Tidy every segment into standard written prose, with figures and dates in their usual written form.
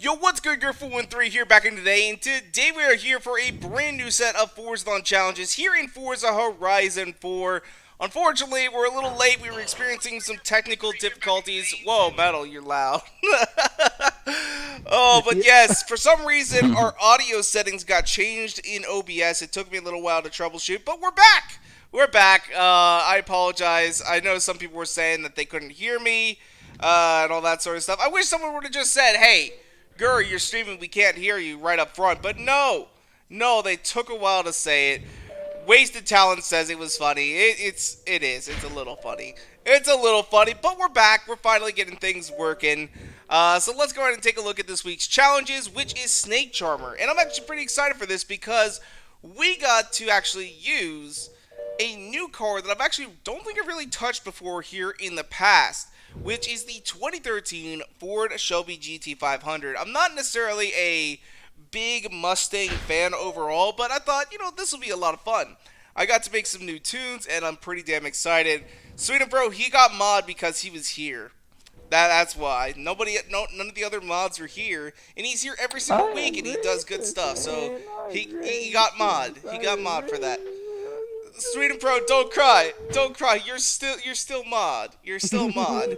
Yo, what's good, Girl413 here back in today, and today we are here for a brand new set of Forzathon challenges here in Forza Horizon 4. Unfortunately, we're a little late. We were experiencing some technical difficulties. Whoa, Metal, you're loud. Oh, but Yeah. yes, for some reason, our audio settings got changed in OBS. It took me a little while to troubleshoot, but we're back! We're back. I apologize. I know some people were saying that they couldn't hear me, and all that sort of stuff. I wish someone would have just said, hey, Gur, you're streaming, we can't hear you right up front. But no, they took a while to say it. Wasted Talent says it was funny. It is. It's a little funny. It's a little funny, but we're back. We're finally getting things working. So let's go ahead and take a look at this week's challenges, which is Snake Charmer. And I'm actually pretty excited for this because we got to actually use a new car that I've actually don't think I've really touched before here in the past, which is the 2013 Ford Shelby GT500. I'm not necessarily a big Mustang fan overall, but I thought, this will be a lot of fun. I got to make some new tunes, and I'm pretty damn excited. Sweden Bro, he got mod because he was here. That's why. None of the other mods were here, and he's here every single I week, am and he does good stuff. So racist. I'm he got mod. racist. He I got am mod for that. Sweden racist. Pro, don't cry. Don't cry. You're still mod. You're still mod.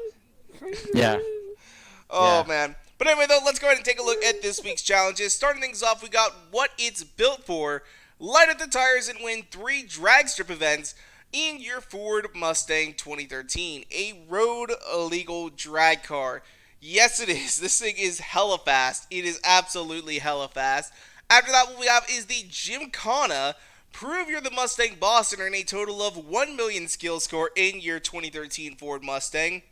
Yeah, Oh yeah. man. But anyway though, let's go ahead and take a look at this week's challenges. Starting things off, we got what it's built for. Light up the tires and win 3 drag strip events in your Ford Mustang 2013. A road illegal drag car. Yes it is. This thing is hella fast. It is absolutely hella fast. After that, what we have is the Gymkhana. Prove you're the Mustang boss and earn a total of 1 million skill score in your 2013 Ford Mustang.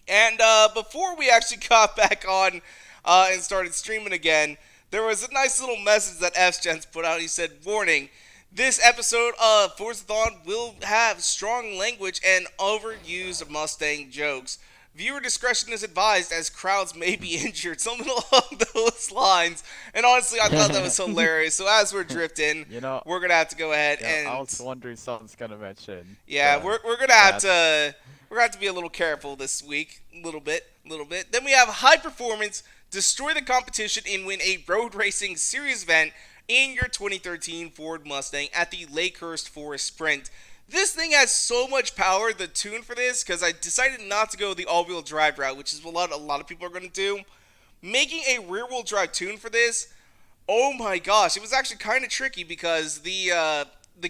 And before we actually got back on and started streaming again, there was a nice little message that FGens put out. He said, warning, this episode of Forzathon will have strong language and overused Mustang jokes. Viewer discretion is advised as crowds may be injured. Something along those lines. And honestly, I thought that was hilarious. So as we're drifting, You know, we're going to have to go ahead yeah, I and was wondering someone's gonna mention yeah, we're gonna have that. to be a little careful this week, a little bit. Then we have high performance, destroy the competition, and win a road racing series event in your 2013 Ford Mustang at the Lakehurst Forest Sprint. This thing has so much power. The tune for this, because I decided not to go the all-wheel drive route, which is what a lot of people are gonna do. Making a rear-wheel drive tune for this, oh my gosh, it was actually kind of tricky because the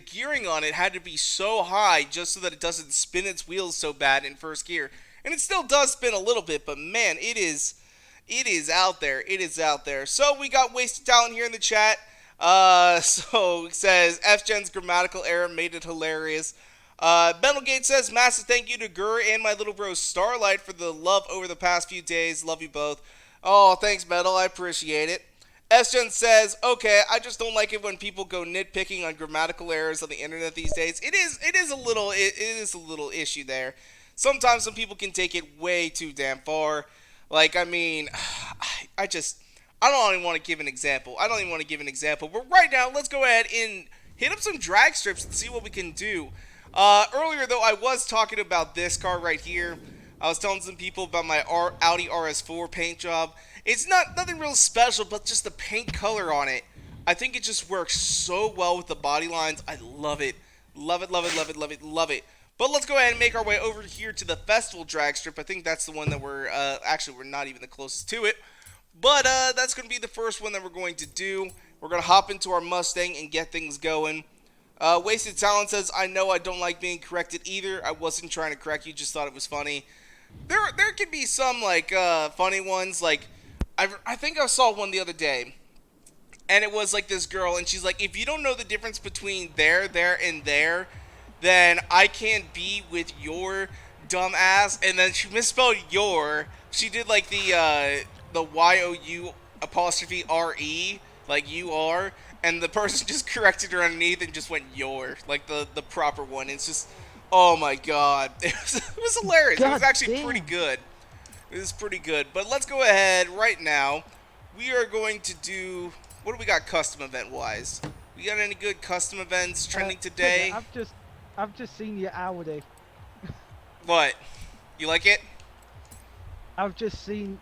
gearing on it had to be so high just so that it doesn't spin its wheels so bad in first gear. And it still does spin a little bit, but man, it is out there. It is out there. So we got Wasted Talent here in the chat. So it says FGen's grammatical error made it hilarious. Metalgate says massive thank you to Gur and my little bro Starlight for the love over the past few days. Love you both. Oh, thanks, Metal. I appreciate it. SGen says, okay, I just don't like it when people go nitpicking on grammatical errors on the internet these days. It is a little issue there. Sometimes some people can take it way too damn far. Like, I mean, I don't even want to give an example. But right now, let's go ahead and hit up some drag strips and see what we can do. Earlier, though, I was talking about this car right here. I was telling some people about my Audi RS4 paint job. It's nothing real special, but just the paint color on it. I think it just works so well with the body lines. I love it. Love it, love it, love it, love it, love it. But let's go ahead and make our way over here to the festival drag strip. I think that's the one that we're not even the closest to it. But that's going to be the first one that we're going to do. We're going to hop into our Mustang and get things going. Wasted Talent says, I know I don't like being corrected either. I wasn't trying to correct you, just thought it was funny. There could be some like funny ones. Like I think I saw one the other day, and it was like this girl, and she's like, if you don't know the difference between there, and there, then I can't be with your dumb ass. And then she misspelled your. She did like the YOU apostrophe RE, like you are, and the person just corrected her underneath and just went your, like the proper one. It's just, oh my god, it was hilarious. It was God actually pretty damn. good. It was pretty good. But let's go ahead right now. We are going to do, what do we got custom event wise? We got any good custom events trending Trigger, today? I've just seen your Audi. What? You like it? I've just seen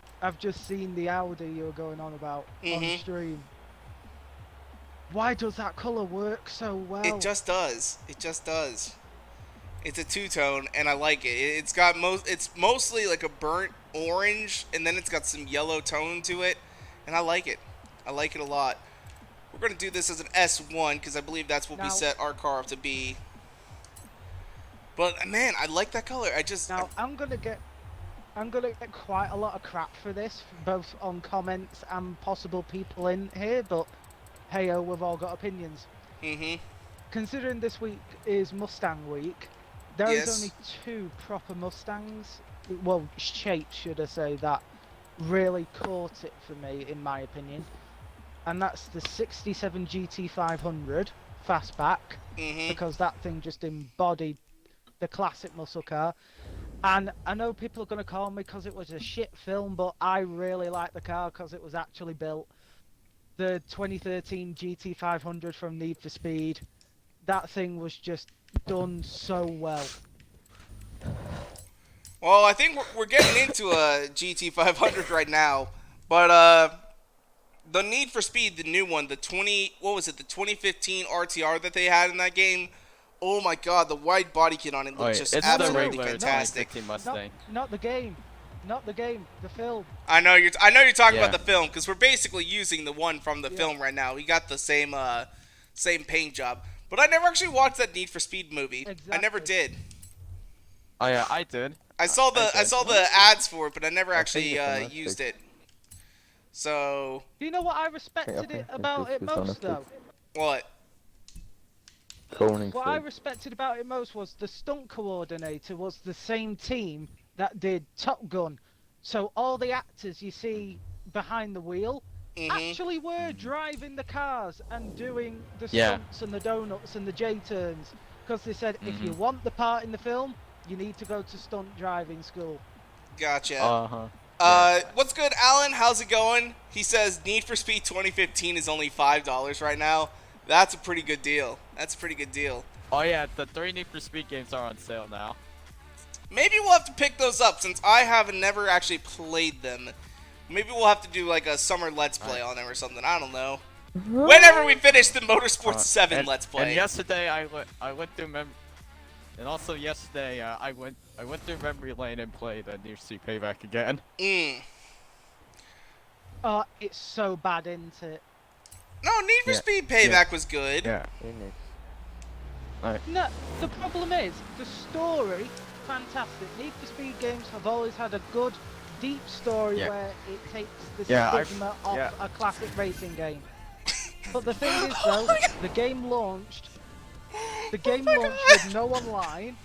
the Audi you were going on about on Mm-hmm. stream. Why does that color work so It well? just does. It just does. It's a two-tone, and I like it. It's got It's mostly like a burnt orange, and then it's got some yellow tone to it, and I like it. I like it a lot. We're gonna do this as an S1 because I believe that's what we Now, set our car up to be. But man, I like that color. now I'm gonna get quite a lot of crap for this, both on comments and possible people in here. But hey, oh, we've all got opinions. Mm-hmm. Considering this week is Mustang week, there is Yes. only two proper Mustangs. Well, shapes, should I say, that really caught it for me, in my opinion. And that's the 67 GT500 fastback, Mm-hmm. because that thing just embodied the classic muscle car. And I know people are going to call me because it was a shit film, but I really like the car because it was actually built. The 2013 GT500 from Need for Speed, that thing was just done so well. Well, I think we're getting into a GT500 right now, but the Need for Speed, the new one, the 20, what was it, the 2015 RTR that they had in that game. Oh my God, the wide body kit on it Oh, looked yeah, just it's No, no, the no, absolutely regular not fantastic. 2015 not Mustang. not the game, not the game, the film. I know you're talking about Yeah. the film because we're basically using the one from the Yeah, film right now. We got the same paint job, but I never actually watched that Need for Speed movie. I never exactly. did. Oh yeah, I did. I I did. saw the ads for it, but I never I think actually it's on used Netflix. it. So Do you know what I I respected it think about it it's on most Netflix. though? what? What I Koningsfilm. respected about it most was the stunt coordinator was the same team that did Top Gun. So all the actors you see behind the wheel Mhm. actually were driving the cars and doing the Yeah. stunts and the donuts and the J turns. Because they said if you Mhm. want the part in the film, you need to go to stunt driving school. Gotcha. Uh huh. Yeah. What's good, Alan? How's it going? He says Need for Speed 2015 is only $5 right now. That's a pretty good deal. That's a pretty good deal. Oh yeah, the three Need for Speed games are on sale now. Maybe we'll have to pick those up since I have never actually played them. Maybe we'll have to do like a summer Let's Play Alright. on them or something. I don't know. Whenever we finish the Motorsport Uh, 7 and Let's and Play. yesterday I went through and also yesterday I went through memory lane and played Need for Speed Payback again. Mm. Oh, it's so bad, isn't it? No, Need for Yeah. Speed Yeah. Payback was good. Yeah. Phoenix. Alright. No, the problem is the story, fantastic. Need for Speed games have always had a good, deep story Yeah. where it takes the Yeah, stigma off yeah. a classic racing game. But the thing is, though, the game launched. The game launched with no online.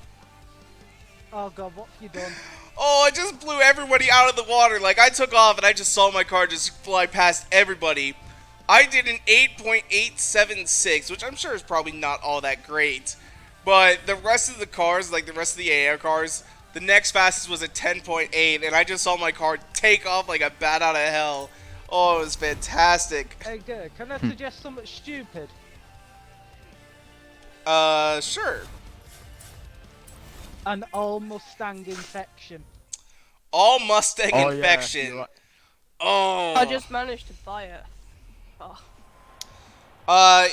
Oh god, what have you done? Oh, I just blew everybody out of the water. Like, I took off and I just saw my car just fly past everybody. I did an 8.876, which I'm sure is probably not all that great. But the rest of the cars, like the rest of the AR cars, the next fastest was a 10.8, and I just saw my car take off like a bat out of hell. Oh, it was fantastic. Hey, good. Can I Hmm. suggest something stupid? Sure. An all Mustang infection. All Mustang Oh yeah. infection. Oh. I just managed to buy it. Oh, Uh,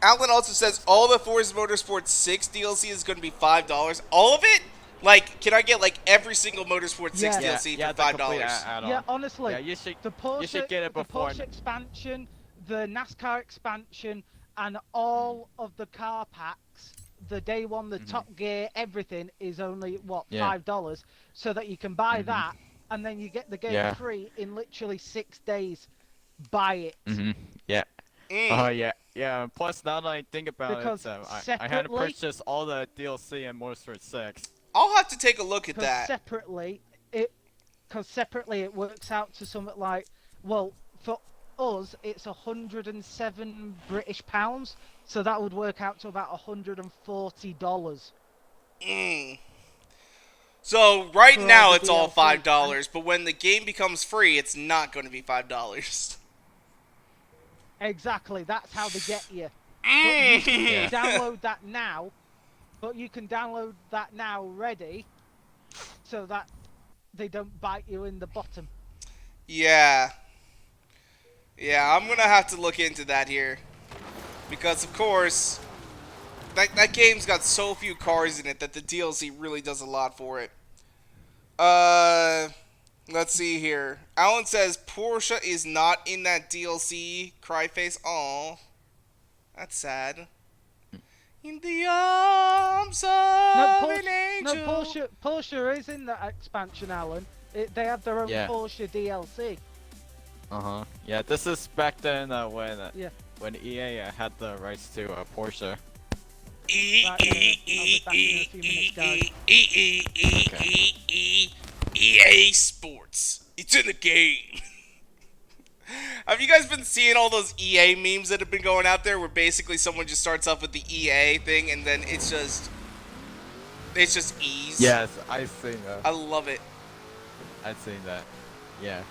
Alan also says all the Forza Motorsport 6 DLC is going to be $5. All of it? Like, can I get like every single Motorsport 6 Yeah. DLC yeah, for the complete $5? add-on. Yeah, honestly, Yeah, you should the Porsche, should get it the before. Porsche expansion, the NASCAR expansion, and all of the car packs, the day one, the Top Gear, everything is only what, Yeah. $5, so that you can buy Mhm. that, and then you get the game Yeah. free in literally 6 days. Buy it. Yeah. Mm. Oh yeah. Yeah. Plus, now that I think about Because it, so I had to separately- purchase all the DLC in Motorsport 6. I'll have to take a look at Because that. separately it works out to something like, well, for us it's 107 British pounds, so that would work out to about $140. Mm. So right For now all the it's all DLC. $5, but when the game becomes free, it's not going to be $5. Exactly, that's how they get you. Mm. Yeah. Download that now, but you can download that now ready, so that they don't bite you in the bottom. Yeah. Yeah, I'm gonna have to look into that here. Because, of course, that game's got so few cars in it that the DLC really does a lot for it. Uh, let's see here. Alan says Porsche is not in that DLC. Cry face. Aw. That's sad. In the arms of No, an Porsche. No, angel. Porsche is in that expansion, Alan. They have their own Yeah. Porsche DLC. Yeah, this is back then Yeah. when EA had the rights to Porsche. Right, I'll be back in a few minutes, guys. EA Sports. It's in the game. Have you guys been seeing all those EA memes that have been going out there where basically someone just starts off with the EA thing and then it's just ease? Yes, I've seen that. I love it. I've seen that. Yeah.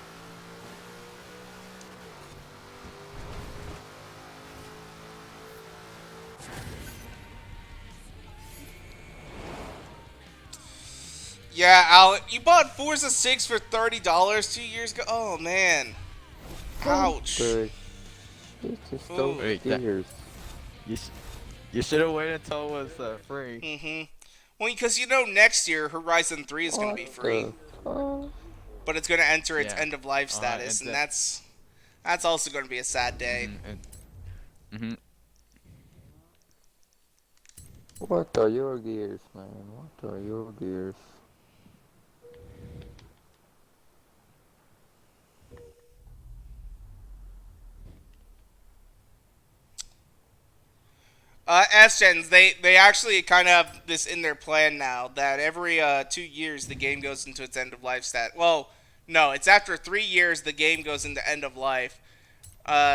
Yeah, Alan, you bought Forza 6 for $30 2 years ago? Oh, man. Ouch. It's just so Wait, that- gears. You should have waited until it was free. Mm-hmm. Well, because you know next year Horizon 3 is going to be free. But it's going to enter its Yeah. end-of-life status, and that's also going to be a sad day. Mm-hmm. What are your gears, man? What are your gears? S-Gens, they actually kind of have this in their plan now, that every 2 years the game goes into its end-of-life stat. Well, no, it's after 3 years the game goes into end-of-life.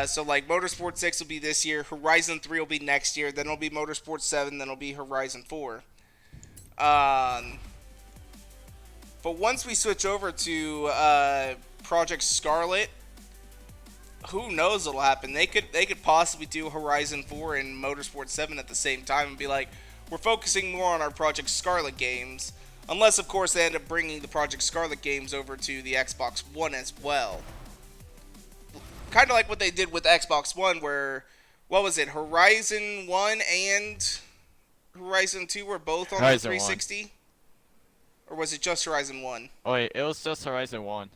So, like, Motorsport 6 will be this year, Horizon 3 will be next year, then it'll be Motorsport 7, then it'll be Horizon 4. But once we switch over to Project Scarlet, who knows what'll happen? They could possibly do Horizon 4 and Motorsport 7 at the same time and be like, we're focusing more on our Project Scarlet games. Unless, of course, they end up bringing the Project Scarlet games over to the Xbox One as well. Kind of like what they did with Xbox One, where, what was it, Horizon 1 and Horizon 2 were both on the Horizon 360? Or was it just Horizon 1? Oh wait, it was just Horizon 1.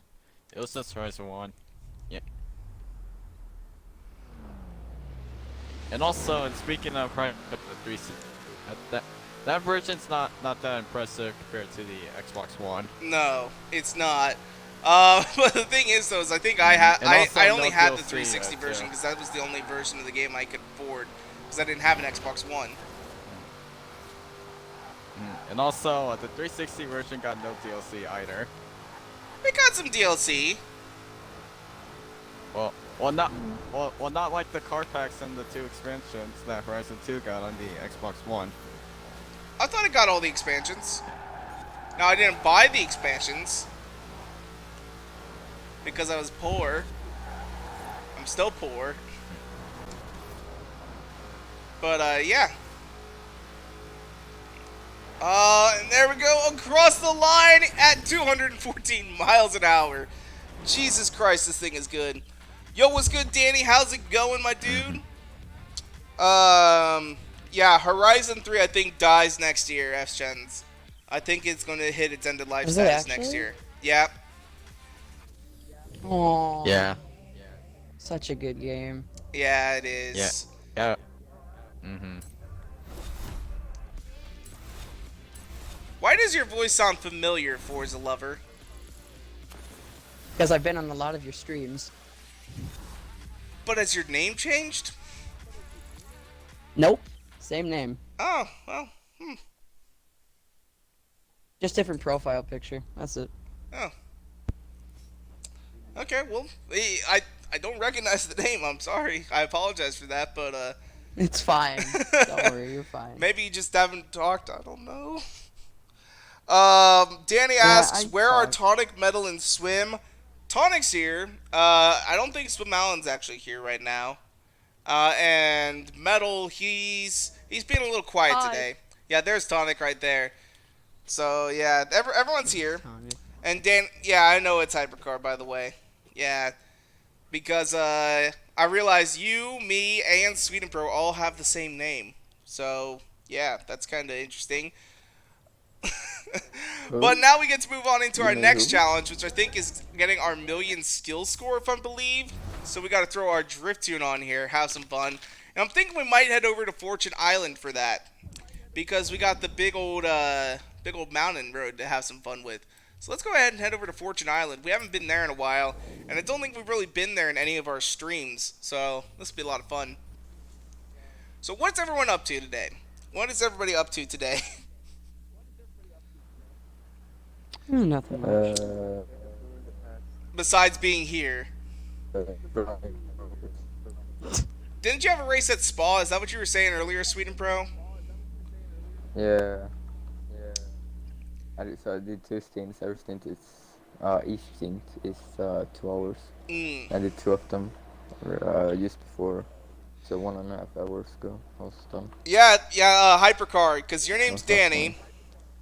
It was just Horizon 1. Yeah. And also, and speaking of Prime, the 360, that version's not that impressive compared to the Xbox One. No, it's not. But the thing is, though, is I think I only no had the DLC, 360 version too. because that was the only version of the game I could afford because I didn't have an Xbox One. And also, the 360 version got no DLC either. They got some DLC. Well, not like the card packs and the 2 expansions that Horizon 2 got on the Xbox One. I thought it got all the expansions. Now, I didn't buy the expansions because I was poor. I'm still poor. But, yeah. And there we go, across the line at 214 miles an hour. Jesus Christ, this thing is good. Yo, what's good, Danny? How's it going, my dude? Yeah, Horizon 3, I think, dies next year, F-Gens. I think it's going to hit its end-of-life Is it status next actually? year. Yeah. Aww. Yeah. Such a good game. Yeah, it is. Yeah. Mm-hmm. Why does your voice sound familiar, Forza lover? Because I've been on a lot of your streams. But has your name changed? Nope. Same name. Oh, well, Just different profile picture. That's it. oh. Okay, well, I don't recognize the name. I'm sorry. I apologize for that, but It's fine. Don't worry, you're fine. maybe you just haven't talked. I don't know. Danny Yeah, asks, I where are talked. Tonic, Metal, and Swim? Tonic's here. I don't think Swim Allen's actually here right now. And Metal, he's being a little quiet Hi. today. Yeah, there's Tonic right there. So yeah, everyone's here. And Dan, yeah, I know it's Hypercar, by the way. Yeah, because I realized you, me, and Sweden Pro all have the same name. So yeah, that's kind of interesting. But Who? now we get to move on into You our mean next who? challenge, which I think is getting our million skill score, if I believe. So we got to throw our drift tune on here, have some fun. And I'm thinking we might head over to Fortune Island for that, because we got the big old mountain road to have some fun with. So let's go ahead and head over to Fortune Island. We haven't been there in a while, and I don't think we've really been there in any of our streams. So this will be a lot of fun. So what's everyone up to today? What is everybody up to today? Nothing much. Besides being here. Brian. Didn't you have a race at Spa? Is that what you were saying earlier, Sweden Pro? Yeah. So I did 2 stints. Every stint is, each stint is 2 hours. Mm. I did 2 of them just before, so 1.5 hours ago. I was done. Yeah, Hypercar, because your name's That's not Danny,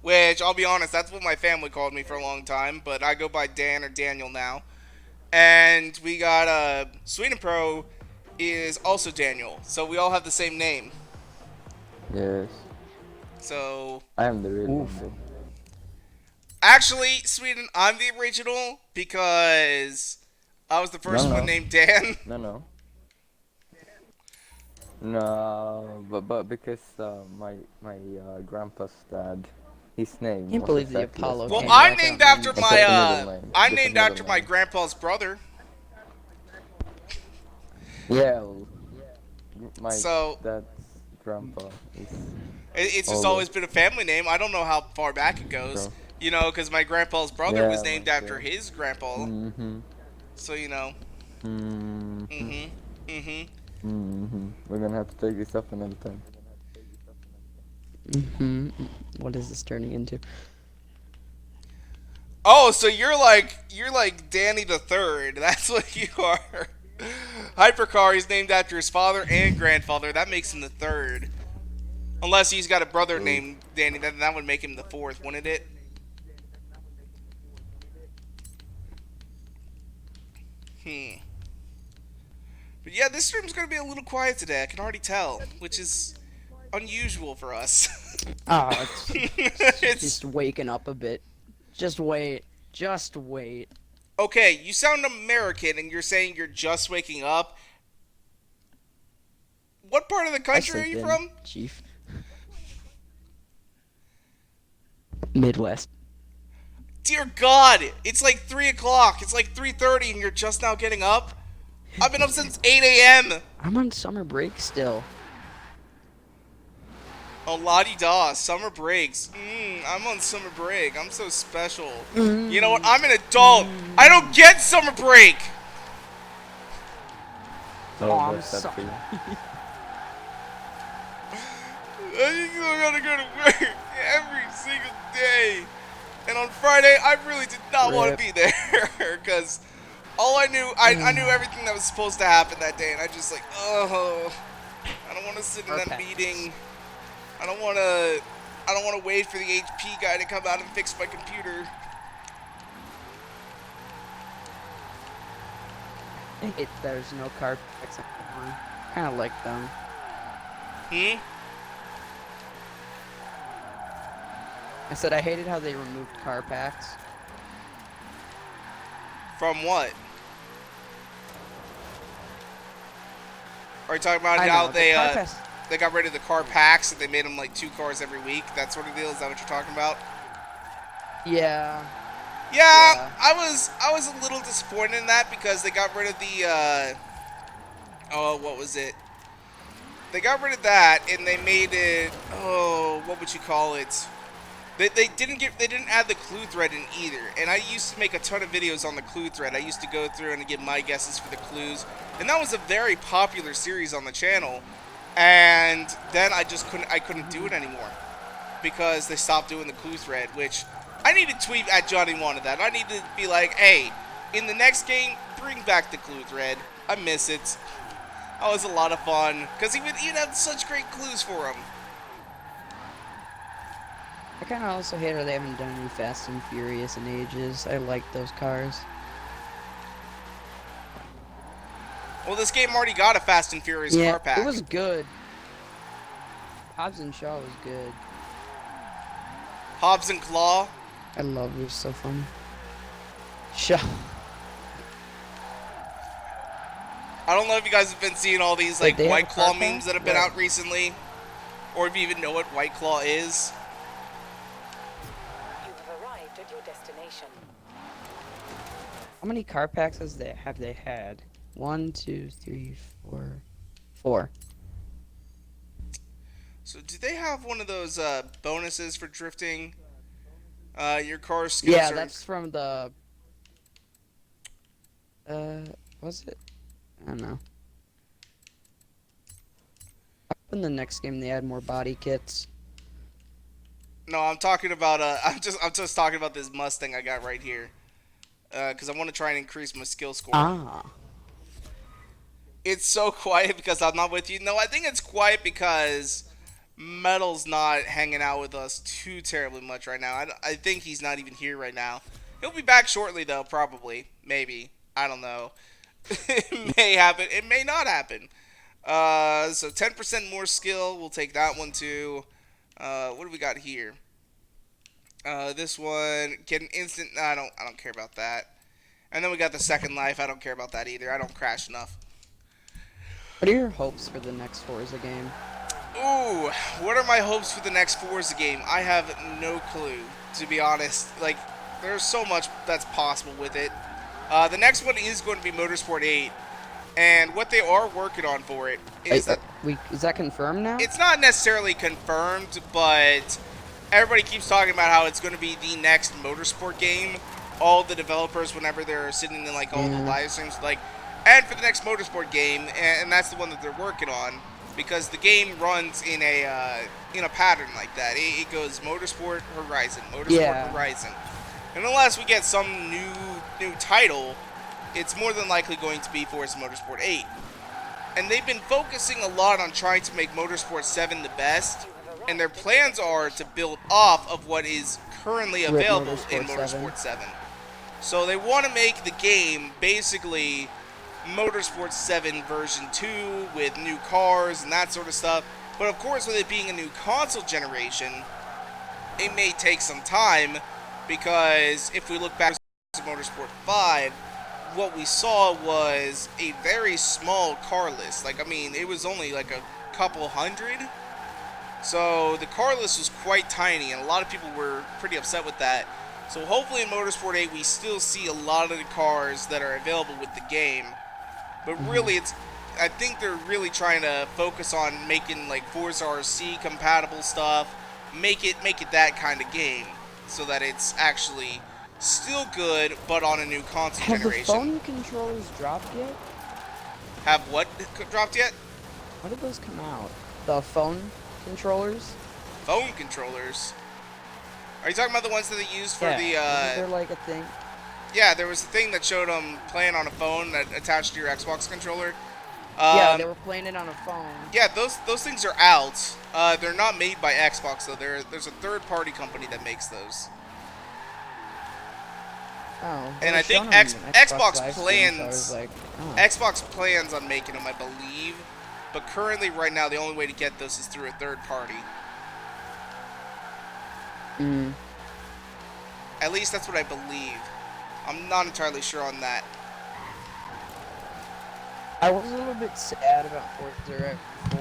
which I'll be honest, that's what my family called me for a long time, but I go by Dan or Daniel now. And we got Sweden Pro is also Daniel, so we all have the same name. Yes. So I am the real Oof. one though. actually, Sweden, I'm the original because I was the first No, one no. named Dan. No. No, but because my grandpa's dad, his name Can't was believe the exactly as Apollo mine. Well, came I'm back named out after and my Except the middle name. I'm Just the named middle after my name. grandpa's brother. Yeah, well, my So dad's grandpa is it's just older. always been a family name. I don't know how far back it goes. So You know, because my grandpa's brother was yeah, named mine after too. his grandpa. Mhm. So you know. Mhm. Mhm. Mhm. We're gonna have to take this up another time. What is this turning into? Oh, so you're like Danny the Third. That's what you are. Hypercar is named after his father and grandfather. That makes him the third. Unless he's got a brother Oof. named Danny, then that would make him the fourth, wouldn't it? Hmm. But yeah, this stream's gonna be a little quiet today. I can already tell, which is unusual for us. Ah, it's It's just waking up a bit. Just wait. Just wait. okay. You sound American, and you're saying you're just waking up. What part of the I country are sleep you in, from? Chief. Midwest. Dear God, it's like 3 o'clock. It's like 3:30, and you're just now getting up. I've been up since 8 a.m. I'm on summer break still. Oh, la-di-da, summer breaks. I'm on summer break. I'm so special. You know what? I'm an adult. I don't get summer break. So I'm that's that sorry. for you. I still gotta go to work every single day. And on Friday, I really did not want to Rip. be there because all I knew, I knew everything that was supposed to happen that day, and I just like, oh, I don't want to sit in that Okay. meeting. I don't want to wait for the HP guy to come out and fix my computer. There's no car packs anymore. Kind of like them. I said I hated how they removed car packs. From what? Are you talking about I how know, they the car packs. they got rid of the car packs and they made them like 2 cars every week? That sort of deal. Is that what you're talking about? Yeah. Yeah, Yeah. I was a little disappointed in that because they got rid of the oh, what was it? They got rid of that and they made it, oh, what would you call it? They didn't add the clue thread in either. And I used to make a ton of videos on the clue thread. I used to go through and give my guesses for the clues. And that was a very popular series on the channel. And then I couldn't do it anymore because they stopped doing the clue thread, which I need to tweet at Johnny wanted that. I need to be like, hey, in the next game, bring back the clue thread. I miss it. That was a lot of fun because he would had such great clues for him. I kind of also hate how they haven't done any Fast and Furious in ages. I like those cars. Well, this game already got a Fast and Furious Yeah, car pack. it was good. Hobbs and Shaw was good. Hobbs and Claw. I love it. It was so funny. Shaw. I don't know if you guys have been seeing all these Wait, like they have White a Claw car memes pack? that have been What? out recently, or if you even know what White Claw is. You have arrived at your destination. How many car packs have they had? 1, 2, 3, 4. 4. So do they have one of those bonuses for drifting? Your car's skills Yeah, are... that's from the. Was it? I don't know. In the next game, they add more body kits. No, I'm talking about I'm just talking about this Mustang I got right here. Because I want to try and increase my skill score. Ah. It's so quiet because I'm not with you. No, I think it's quiet because Metal's not hanging out with us too terribly much right now. I think he's not even here right now. He'll be back shortly, though, probably. Maybe. I don't know. It may happen. It may not happen. So 10% more skill. We'll take that one, too. What do we got here? This one. Get an instant... I don't care about that. And then we got the second life. I don't care about that either. I don't crash enough. What are your hopes for the next Forza game? Ooh, what are my hopes for the next Forza game? I have no clue, to be honest. Like, there's so much that's possible with it. The next one is going to be Motorsport 8, and what they are working on for it is that... Is that confirmed now? It's not necessarily confirmed, but everybody keeps talking about how it's going to be the next Motorsport game. All the developers, whenever they're sitting in, like, all the live streams, like... And for the next Motorsport game, and that's the one that they're working on, because the game runs in a pattern like that. It goes Motorsport Horizon, Motorsport Horizon, and unless we get some new title, it's more than likely going to be Forza Motorsport 8. And they've been focusing a lot on trying to make Motorsport 7 the best, and their plans are to build off of what is currently available in Motorsport 7. So they want to make the game basically Motorsport 7 version 2 with new cars and that sort of stuff. But of course, with it being a new console generation, it may take some time, because if we look back to Motorsport 5, what we saw was a very small car list. Like, I mean, it was only like a couple hundred. So the car list was quite tiny, and a lot of people were pretty upset with that. So hopefully in Motorsport 8, we still see a lot of the cars that are available with the game. But really, I think they're really trying to focus on making like Forza RC compatible stuff, make it that kind of game, so that it's actually still good, but on a new console generation. Have the phone controllers dropped yet? Have what dropped yet? When did those come out? The phone controllers? Phone controllers? Are you talking about the ones that they used for the? Isn't there like a thing? Yeah, there was a thing that showed them playing on a phone that attached to your Xbox controller. Yeah, they were playing it on a phone. Yeah, those things are out. They're not made by Xbox, though. There's a third-party company that makes those. Oh. And I think Xbox plans Xbox plans on making them, I believe. But currently, right now, the only way to get those is through a third party. At least that's what I believe. I'm not entirely sure on that. I was a little bit sad about Forza 4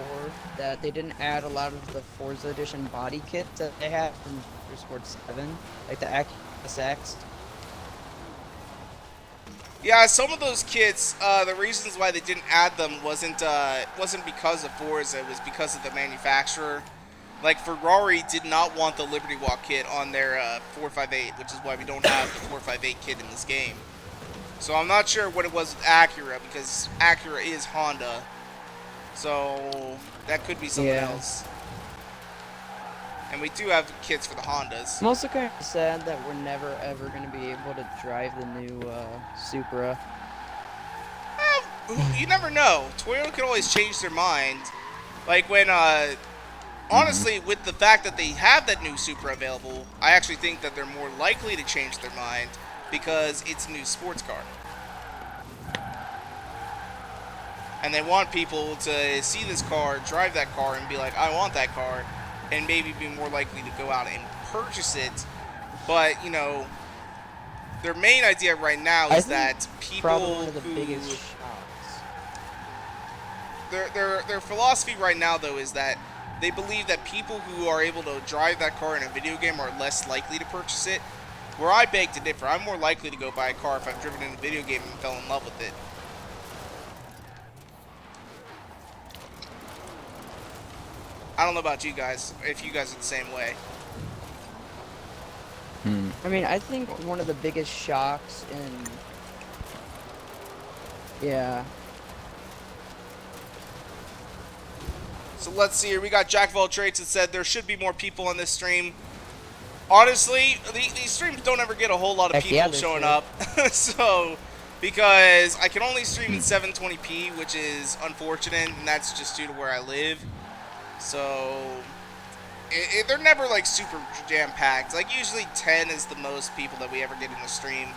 that they didn't add a lot of the Forza Edition body kits that they had from Motorsport 7, like the SX. Yeah, some of those kits, the reasons why they didn't add them wasn't because of Forza, it was because of the manufacturer. Like, Ferrari did not want the Liberty Walk kit on their 458, which is why we don't have the 458 kit in this game. So I'm not sure what it was with Acura, because Acura is Honda. So that could be something else. And we do have kits for the Hondas. I'm also kind of sad that we're never ever going to be able to drive the new Supra. You never know. Toyota could always change their mind. Like when honestly, with the fact that they have that new Supra available, I actually think that they're more likely to change their mind because it's a new sports car. And they want people to see this car, drive that car, and be like, I want that car, and maybe be more likely to go out and purchase it. But, you know, their main idea right now is that people Probably one of the who... biggest shocks. Their philosophy right now, though, is that they believe that people who are able to drive that car in a video game are less likely to purchase it. Where I beg to differ. I'm more likely to go buy a car if I've driven in a video game and fell in love with it. I don't know about you guys, if you guys are the same way. I mean, I think one of the biggest shocks in... Yeah. So let's see here. We got Jack of all trades that said there should be more people on this stream. Honestly, these streams don't ever get a whole lot of Heck yeah, people they showing should. up. So, because I can only stream in 720p, which is unfortunate, and that's just due to where I live. So, they're never like super jam-packed. Like usually 10 is the most people that we ever get in the stream.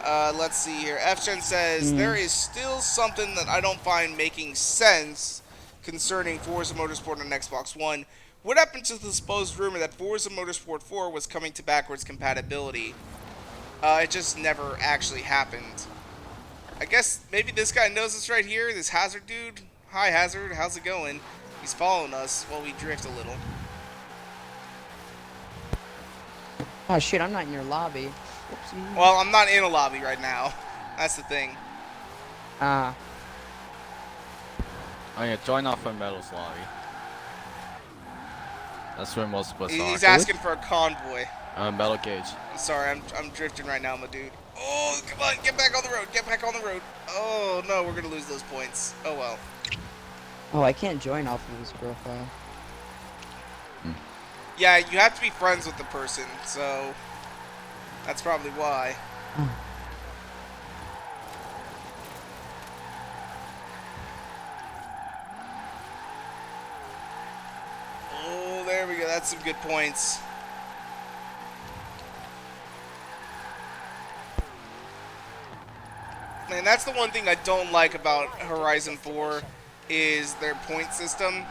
Let's see here. FGen says, there is still something that I don't find making sense concerning Forza Motorsport on Xbox One. What happened to the supposed rumor that Forza Motorsport 4 was coming to backwards compatibility? It just never actually happened. I guess maybe this guy knows us right here, this Hazard dude. Hi Hazard, how's it going? He's following us while we drift a little. Oh shit, I'm not in your lobby. Whoopsie. Well, I'm not in a lobby right now. That's the thing. Ah. Oh yeah, join off on Metal's lobby. That's where most of us are. He's asking for a convoy. Metal Gauge. Sorry, I'm drifting right now, my dude. Oh, come on, get back on the road, get back on the road. Oh, no, we're going to lose those points. Oh, well. Oh, I can't join off of his profile. Yeah, you have to be friends with the person, so that's probably why. Oh, there we go. That's some good points. Man, that's the one thing I don't like about Horizon 4 is their point system.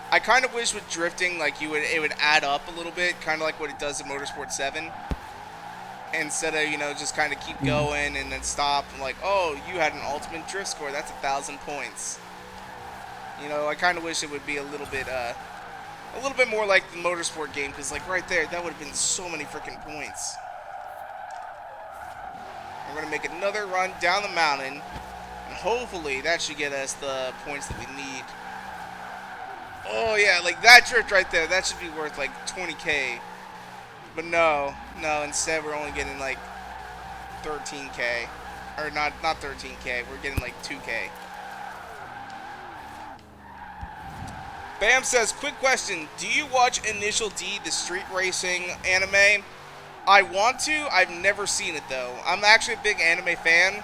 I kind of wish with drifting, like it would add up a little bit, kind of like what it does in Motorsport 7. Instead of, you know, just kind of keep going and then stop and like, oh, you had an ultimate drift score, that's 1,000 points. You know, I kind of wish it would be a little bit more like the Motorsport game, because like right there, that would have been so many freaking points. We're going to make another run down the mountain, and hopefully that should get us the points that we need. Oh yeah, like that drift right there, that should be worth like 20k. But no, instead we're only getting like 13k. Or not 13k, we're getting like 2k. Bam says, quick question, do you watch Initial D, the street racing anime? I want to, I've never seen it though. I'm actually a big anime fan.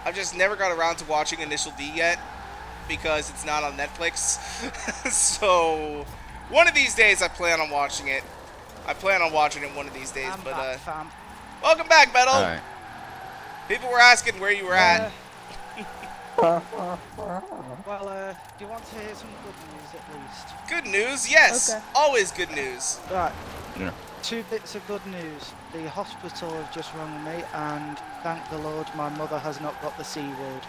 I've just never got around to watching Initial D yet, because it's not on Netflix. So, one of these days I plan on watching it. I plan on watching it one of these days, I'm but back, fam. welcome back, Metal. Alright. People were asking where you were at. Well, do you want to hear some good news at least? Good news, yes. Okay. Always good news. Right. Yeah. 2 bits of good news. The hospital have just rung me, and thank the Lord, my mother has not got the C word.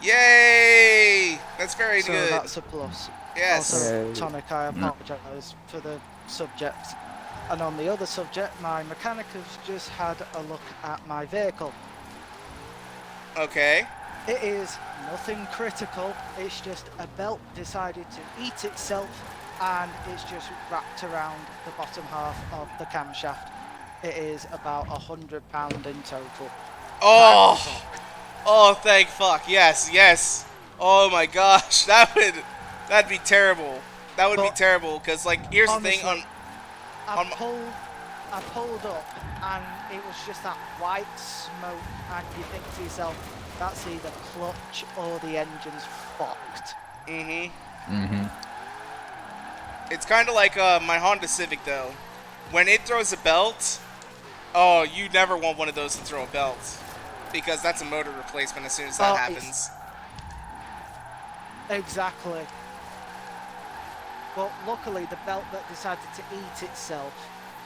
Yay! That's very So good. that's a plus. Yes. Also, Yay. Tonic, I apologise for the subject. And on the other subject, my mechanic has just had a look at my vehicle. Okay. It is nothing critical, it's just a belt decided to eat itself, and it's just wrapped around the bottom half of the camshaft. It is about £100 in total. Oh. Oh, thank fuck. Yes, yes. Oh my gosh. That'd be terrible. That would be But terrible, because like here's the thing on I pulled up, and it was just that white smoke, and you think to yourself, that's either clutch or the engine's fucked. It's kind of like my Honda Civic though. When it throws a belt, oh, you never want one of those to throw a belt because that's a motor replacement as soon as that Oh, happens. Exactly. But luckily, the belt that decided to eat itself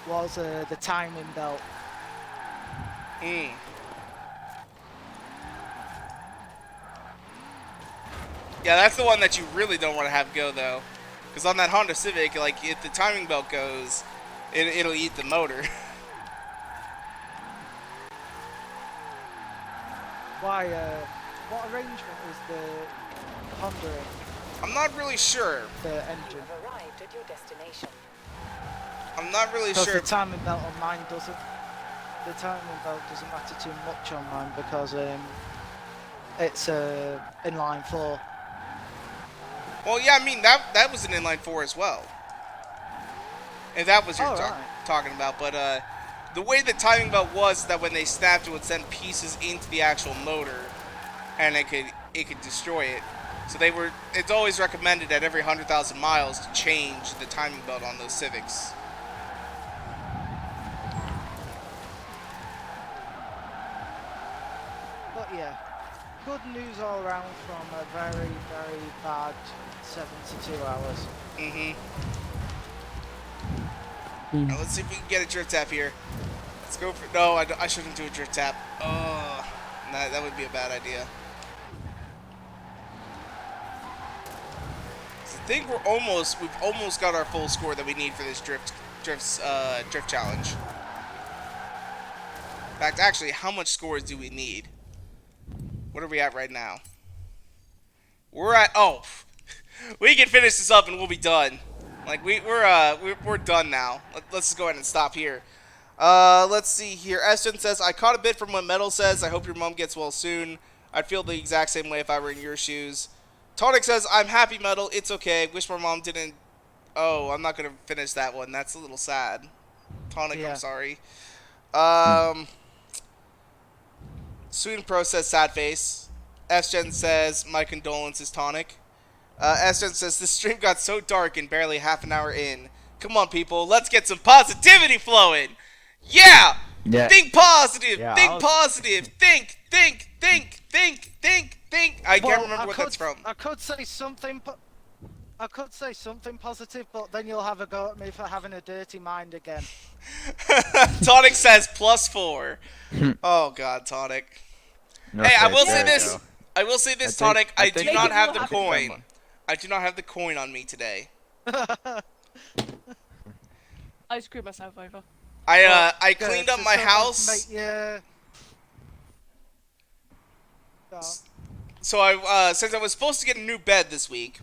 was the timing belt. Mm. Yeah, that's the one that you really don't want to have go though, because on that Honda Civic, like if the timing belt goes, it'll eat the motor. Why? What arrangement is the Honda in? I'm not really sure. The engine? You've arrived at your destination. I'm not really Because sure. the timing belt on mine doesn't. The timing belt doesn't matter too much on mine because it's inline 4. Well, yeah, I mean that was an inline 4 as well. And that was your Right. talking about, but the way the timing belt was that when they snapped, it would send pieces into the actual motor, and it could destroy it. So it's always recommended at every 100,000 miles to change the timing belt on those Civics. But yeah, good news all around from a very, very bad 72 hours. Now let's see if we can get a drift tap here. Let's go for... No, I shouldn't do a drift tap. Oh, that would be a bad idea. So I think we've almost got our full score that we need for this drift challenge. In fact, actually, how much scores do we need? What are we at right now? We're at... Oh, we can finish this up and we'll be done. Like we're done now. Let's just go ahead and stop here. Let's see here. Eston says, I caught a bit from what Metal says. I hope your mom gets well soon. I'd feel the exact same way if I were in your shoes. Tonic says, I'm happy, Metal. It's okay. Wish my mom didn't... Oh, I'm not going to finish that one. That's a little sad. Tonic, Yeah. I'm sorry. Sweden Pro says, sad face. S-Gen says, my condolences, Tonic. S-Gen says, this stream got so dark and barely half an hour in. Come on, people. Let's get some positivity flowing. Yeah! Yeah. Think positive. Yeah, Think positive. Think. I can't remember what that's from. I could say something. I could say something positive, but then you'll have a go at me for having a dirty mind again. Tonic says +4. Oh, God, Tonic. Hey, I will say this. Go. I will say this, I think- Tonic. I I do think- not have the Maybe we'll have coin. I do not have the coin on me today. I screwed myself over. I cleaned up To my sort of house. Make you... So I since I was supposed to get a new bed this week,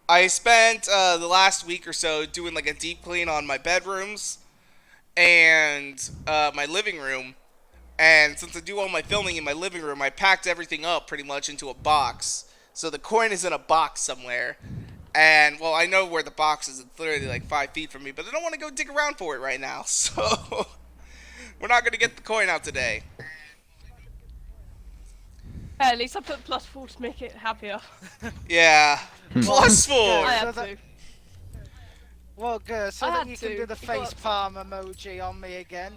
I spent the last week or so doing like a deep clean on my bedrooms and my living room. And since I do all my filming in my living room, I packed everything up pretty much into a box. So the coin is in a box somewhere. And, well, I know where the box is. It's literally like 5 feet from me. But I don't want to go dig around for it right now. So we're not going to get the coin out today. Hey, at least I put +4 to make it happier. Yeah. +4. I so had that- to. Well, good. So I that had you can to. do the You got face palm emoji on me again.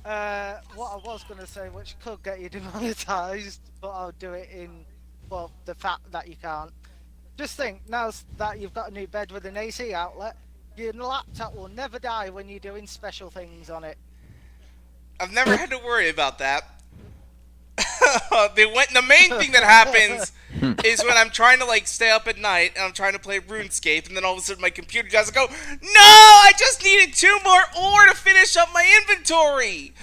What I was going to say, which could get you demonetized, but I'll do it in, well, the fact that you can't. Just think, now that you've got a new bed with an AC outlet, your laptop will never die when you're doing special things on it. I've never had to worry about that. The main thing that happens is when I'm trying to like stay up at night and I'm trying to play RuneScape, and then all of a sudden my computer doesn't go, no, I just needed 2 more ore to finish up my inventory.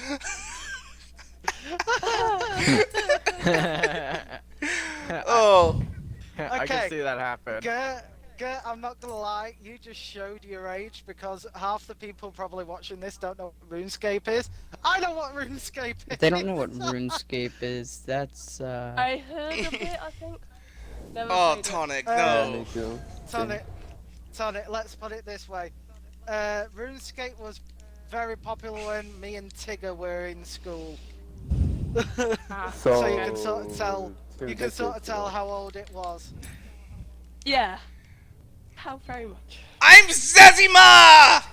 Oh, I Okay. can see that happen. Gert, I'm not gonna lie, you just showed your age because half the people probably watching this don't know what RuneScape is. I know what RuneScape is. If they don't know what RuneScape is, that's I heard of it, I think. Never oh, played it. Tonic, Yeah, no. me too. Tonic, let's put it this way. RuneScape was very popular when me and Tigger were in school. Ah, So you can sort of tell. two You can sort of decades tell ago. how old it was. yeah. How very much. I'm Zezima!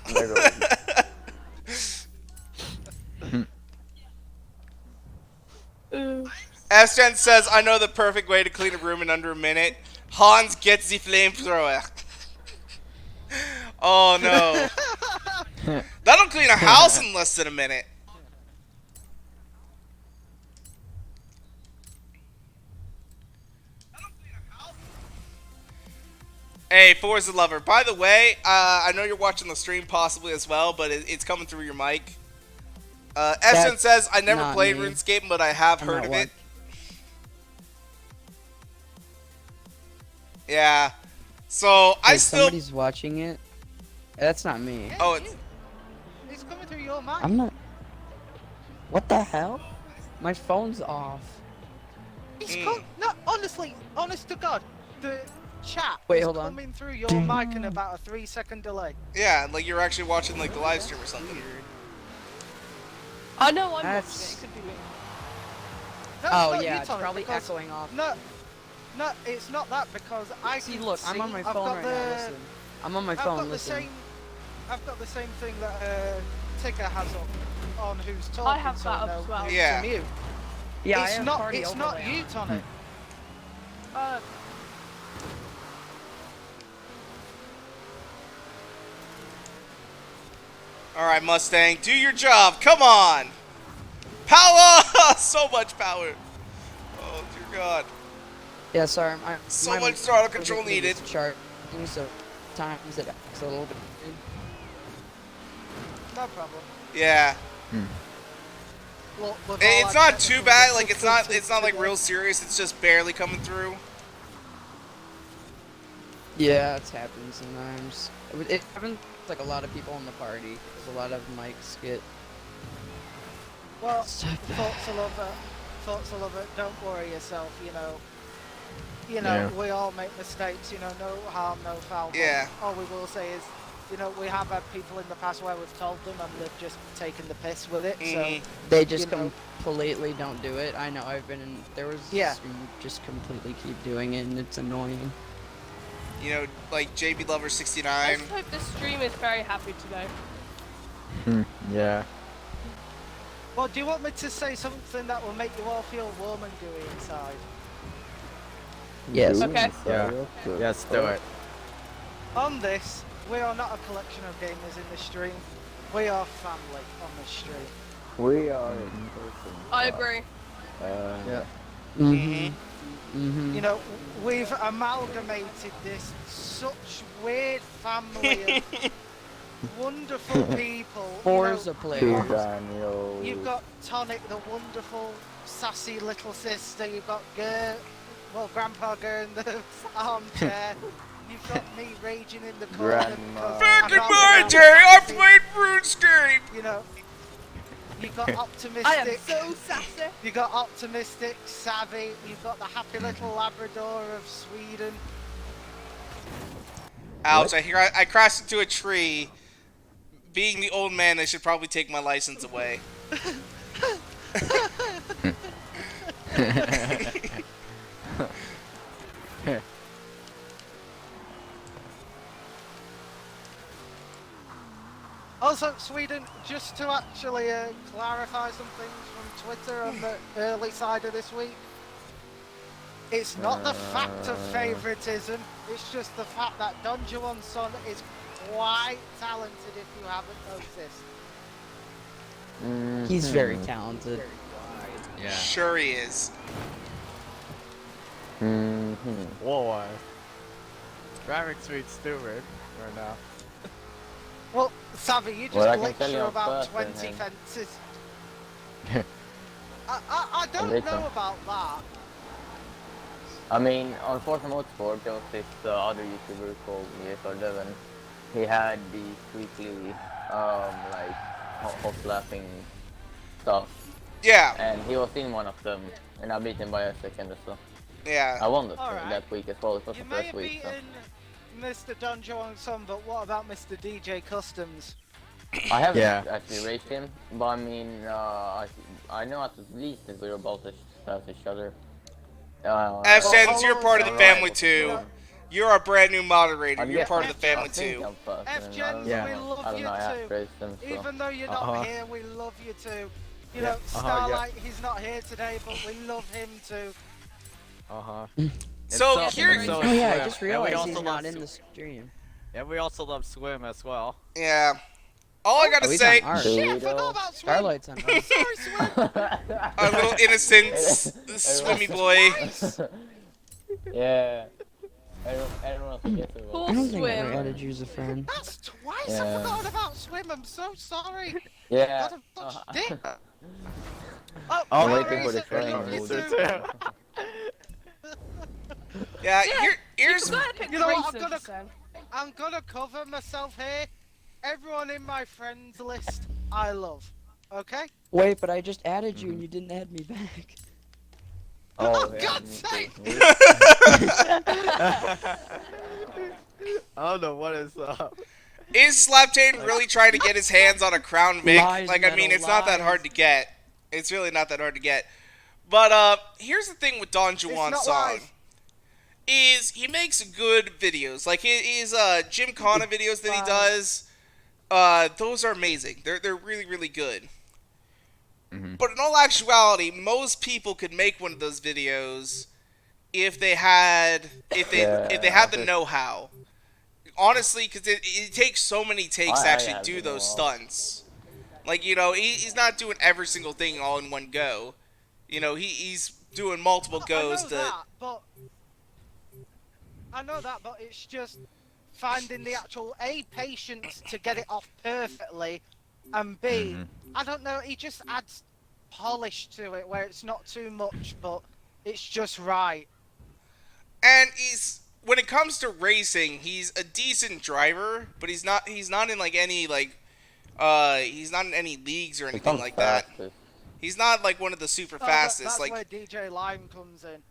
Aston says, I know the perfect way to clean a room in under a minute. Hans gets the flamethrower. Oh no. That'll clean a house in less than a minute. Hey, Forza Lover. By the way, I know you're watching the stream possibly as well, but it's coming through your mic. Essen says, I never not played me. RuneScape, but I have I'm heard at of work. it. Yeah. So, I Wait, still... somebody's watching it. That's not me. Yeah, Oh, it's coming through your mic. I'm not. What the hell? My phone's off. It's Mm. no, honestly, honest to God, the chat Wait, is hold on. coming through your mic in about a 3-second delay. Yeah, like you're actually watching like the live stream or something. I know I'm That's- watching it. It could be me. No, Oh not yeah, you, it's Tommy, probably because- echoing off. No, it's not that because I See, can look, I'm on my I've phone got right the, now. Listen, I'm on my I've phone. got the Listen. same. I've got the same thing that Tigger has on who's talking. I have so that I know up as well. who's to Yeah. mute. Yeah, I it's have not. party It's not overlay you, on. Tommy. Uh, Alright, Mustang, do your job. Come on. Power! So much power. Oh, dear God. Yeah, sorry. So my much throttle control physically needed. is charging, so times it acts a little bit. No problem. Yeah. Look, with all It's that not too technical bad. Like, it's not like difficulty real serious. It's just barely coming through. Yeah, it's happened sometimes. It happens like a lot of people in the party. There's a lot of mics get. Well, So thoughts of lover, don't worry yourself. You know, Yeah. we all make mistakes. You know, no harm, no foul. But Yeah. all we will say is, we have had people in the past where we've told them and they've just taken the piss with it. Mhm. They just You know. completely don't do it. I know. I've been in. There was. Yeah. You just completely keep doing it, and it's annoying. You know, like JB Lover I 69. just hope the stream is very happy today. Yeah. So, well, do you want me to say something that will make you all feel warm and gooey inside? Yes. Okay. Yeah. Yes, do it. On this, we are not a collection of gamers in the stream. We are family on the stream. We are in person. I agree. Yeah. Mhm. Mhm. You know, we've amalgamated this such weird family of wonderful people. Forza Two players. Daniel. You've got Tonic, the wonderful, sassy little sister. You've got Grandpa Ger in the armchair. You've got me raging in the corner. Grandma. because Back I'm in not my allowed day, to I see- played RuneScape. You know, you've got optimistic. I am so sassy. You got optimistic, savvy. You've got the happy little Labrador of Sweden. Ouch! I hear I crashed into a tree. Being the old man, they should probably take my license away. Also, Sweden, just to actually clarify some things from Twitter on the early side of this week. It's not the fact of favoritism, it's just the fact that Don Juan's son is quite talented if you haven't noticed. He's very talented. Yeah. Sure he is. Whoa. Driving sweet stupid right now. Well, Savvy, you just Well, I can glitched tell you through on about first 20 then. fences. I don't Listen. know about that. I mean, on Forza Motorsport, there was this other YouTuber called ESR Devon. He had these weekly, like, hot slapping stuff, Yeah, and he was in one of them, and I beat him by a second or so. I yeah. won that, Alright. that week as well. It was You the may first have week. So. beaten Mr. Don Juan's son, but what about Mr. DJ Customs? I haven't Yeah. actually raced him, but I mean, I know at least that we're about to pass each other. F-Sense, all you're of part of us the are family right. too. You're our brand new moderator. I'm You're guessing, part of the family I think too. I'm first. F and Gens, Yeah. we love I don't you know. I have too. praised them, so. Even though you're not here, we love you too. You know, Yeah, Starlight, he's not here today, but we love him too. So And here, so Oh is yeah, I Swim. just And we realized also he's love not in Sw- the stream. And we also love Swim as well. yeah. All I gotta Oh, he's say, on ours. Shit, I Burrito. forgot about Swim. Starlight's on ours. Sorry, Swim. a little innocent swimmy boy. Yeah. Everyone forgets about Poor I don't think I Swim. ever added you as a friend. That's twice I Yeah. forgot about Swim. I'm so sorry. Yeah. God, I'm such a dick. Oh, I'm well, waiting for the Razor, we train. love you Razor too. Yeah, Yeah, here's Go ahead, pick You know what, Grayson I'm gonna- to send. I'm gonna cover myself here. Everyone in my friends list, I love. Okay? Wait, but I just added you and you didn't add me back. Oh, Oh, yeah, God's me sake! too. I don't know what is up. is Slaptane really trying to get his hands on a Crown Vic? Lies, Like, I mean, Metal, it's not that hard lies. to get. It's really not that hard to get. But here's the thing with Don Juan's not song. lies. Is he makes good videos. Like his Jim Connor videos that he Lies. does, those are amazing. They're really, really good. But in all actuality, most people could make one of those videos if they had if they had the know-how. Honestly, because it takes so many takes to I actually have do the those know-how. stunts. Like, you know, he's not doing every single thing all in one go. You know, he's doing multiple goes to. I know that, but it's just finding the actual A, patience to get it off perfectly, and B, I don't know, he just adds polish to it where it's not too much, but it's just right. And when it comes to racing, he's a decent driver, but he's not in like any like he's not in any leagues or anything Becomes like that. fastest. He's not like one of the super Oh, fastest. that's Like, where DJ Lime comes in.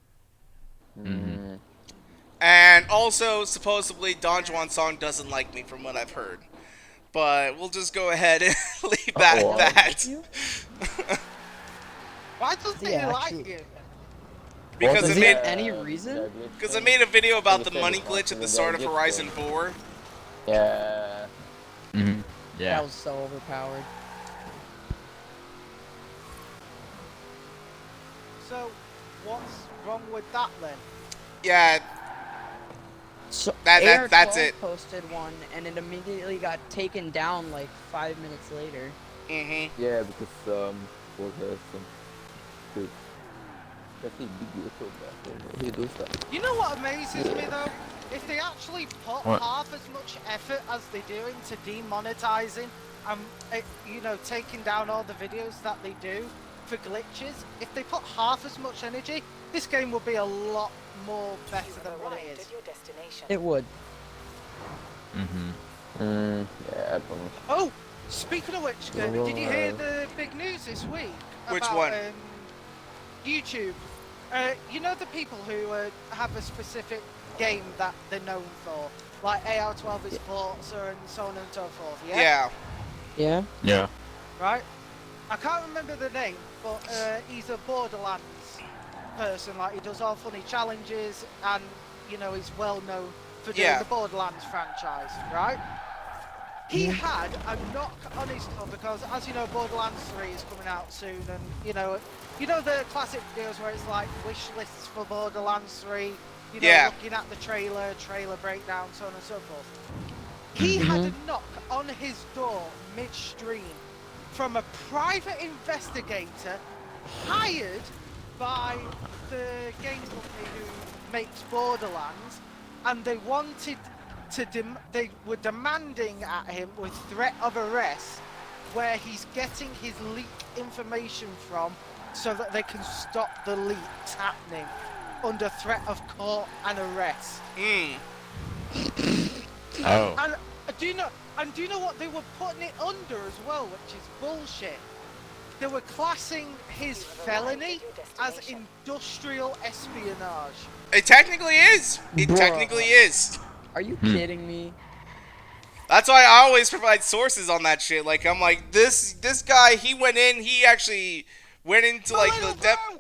Mm. and also supposedly Don Juan's song doesn't like me from what I've heard. But we'll just go ahead and leave that Uh-oh. at that. Why doesn't he Yeah, like actually- you? Because What I Is is made there any reason? because I made a video about the Because money it's glitch at the possible start of that Horizon it's 4. Yeah. That Yeah. was so overpowered. So, what's wrong with that then? Yeah, So that's AR12 it. posted one, and it immediately got taken down like 5 minutes later. Yeah, because Forza has some good. Especially big YouTube. He does that. You know what amazes me though? If they actually put What? half as much effort as they do into demonetizing and you know, taking down all the videos that they do for glitches, if they put half as much energy, this game would be a lot more better than what it Arrived is. at your destination. It would. Yeah, I don't know. Oh, speaking of which, did you hear the big news this week? Which about, one? YouTube. You know the people who have a specific game that they're known for, like AR12 is Forza and so on and so forth. Yeah. Yeah. Yeah. Yeah. Right. I can't remember the name, but he's a Borderlands person. Like he does all funny challenges, and you know he's well known for doing Yeah. the Borderlands franchise. Right. He had a knock on his door because, as you know, Borderlands 3 is coming out soon, and you know the classic videos where it's like wish lists for Borderlands 3. You know, Yeah. looking at the trailer breakdown, so on and so forth. He had a knock on his door midstream from a private investigator hired by the game company who makes Borderlands, and they wanted to they were demanding at him with threat of arrest where he's getting his leak information from so that they can stop the leaks happening under threat of court and arrest. Oh. And do you know what they were putting it under as well, which is bullshit. They were classing his felony as industrial espionage. It technically is. It Bruh. technically is. Are you kidding me? That's why I always provide sources on that shit. Like, I'm like, this guy, he actually went into like the depth.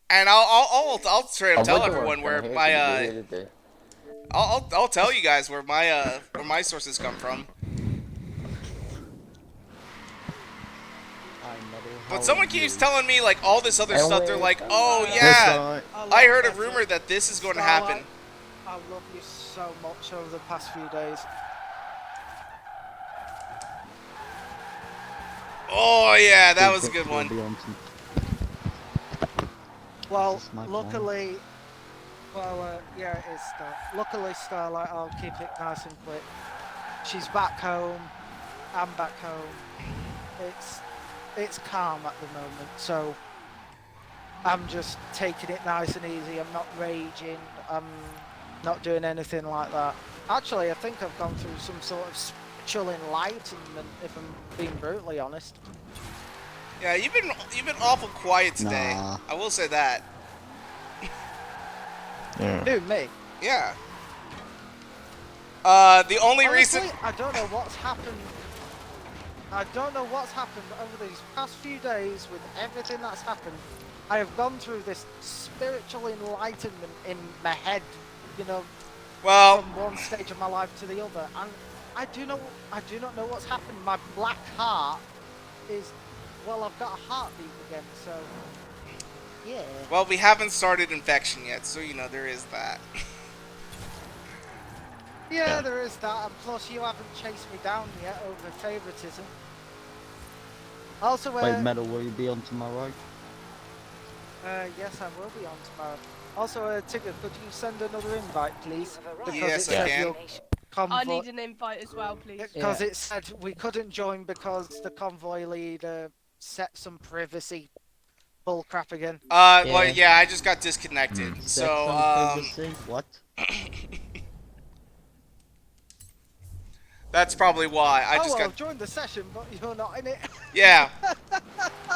And I'll straight up tell everyone where my I'll tell you guys where my sources come from. But someone keeps telling me like all this other stuff. They're like, oh yeah, I heard a rumor that this is going to happen. I love you so much over the past few days. Oh yeah, that was a good one. Well, luckily, yeah, it is luckily, Starlight, I'll keep it nice and quick. She's back home. I'm back home. It's calm at the moment, so I'm just taking it nice and easy. I'm not raging. I'm not doing anything like that. Actually, I think I've gone through some sort of spiritual enlightenment, if I'm being brutally honest. Yeah, you've been awful quiet today. Nah. I will say that. Who, me? Yeah. The only Honestly, reason. I don't know what's happened. I don't know what's happened over these past few days with everything that's happened. I have gone through this spiritual enlightenment in my head, you know, Well, from one stage of my life to the other, and I do not know what's happened. My black heart is, well, I've got a heartbeat again, so yeah. well, we haven't started infection yet, so you know there is that. Yeah, there is that, and plus you haven't chased me down yet over favoritism. Also, Wait, Metal, will you be on tomorrow? yes, I will be on tomorrow. Also, Tigger, could you send another invite, please? Because Yes, it I says can. your convoy. I need an invite as well, please. Because it said we couldn't join because the convoy leader set some privacy bullcrap again. Well, yeah, I just got disconnected. So, What? that's probably why. I just well, got. join the session, but you're not in it. Yeah.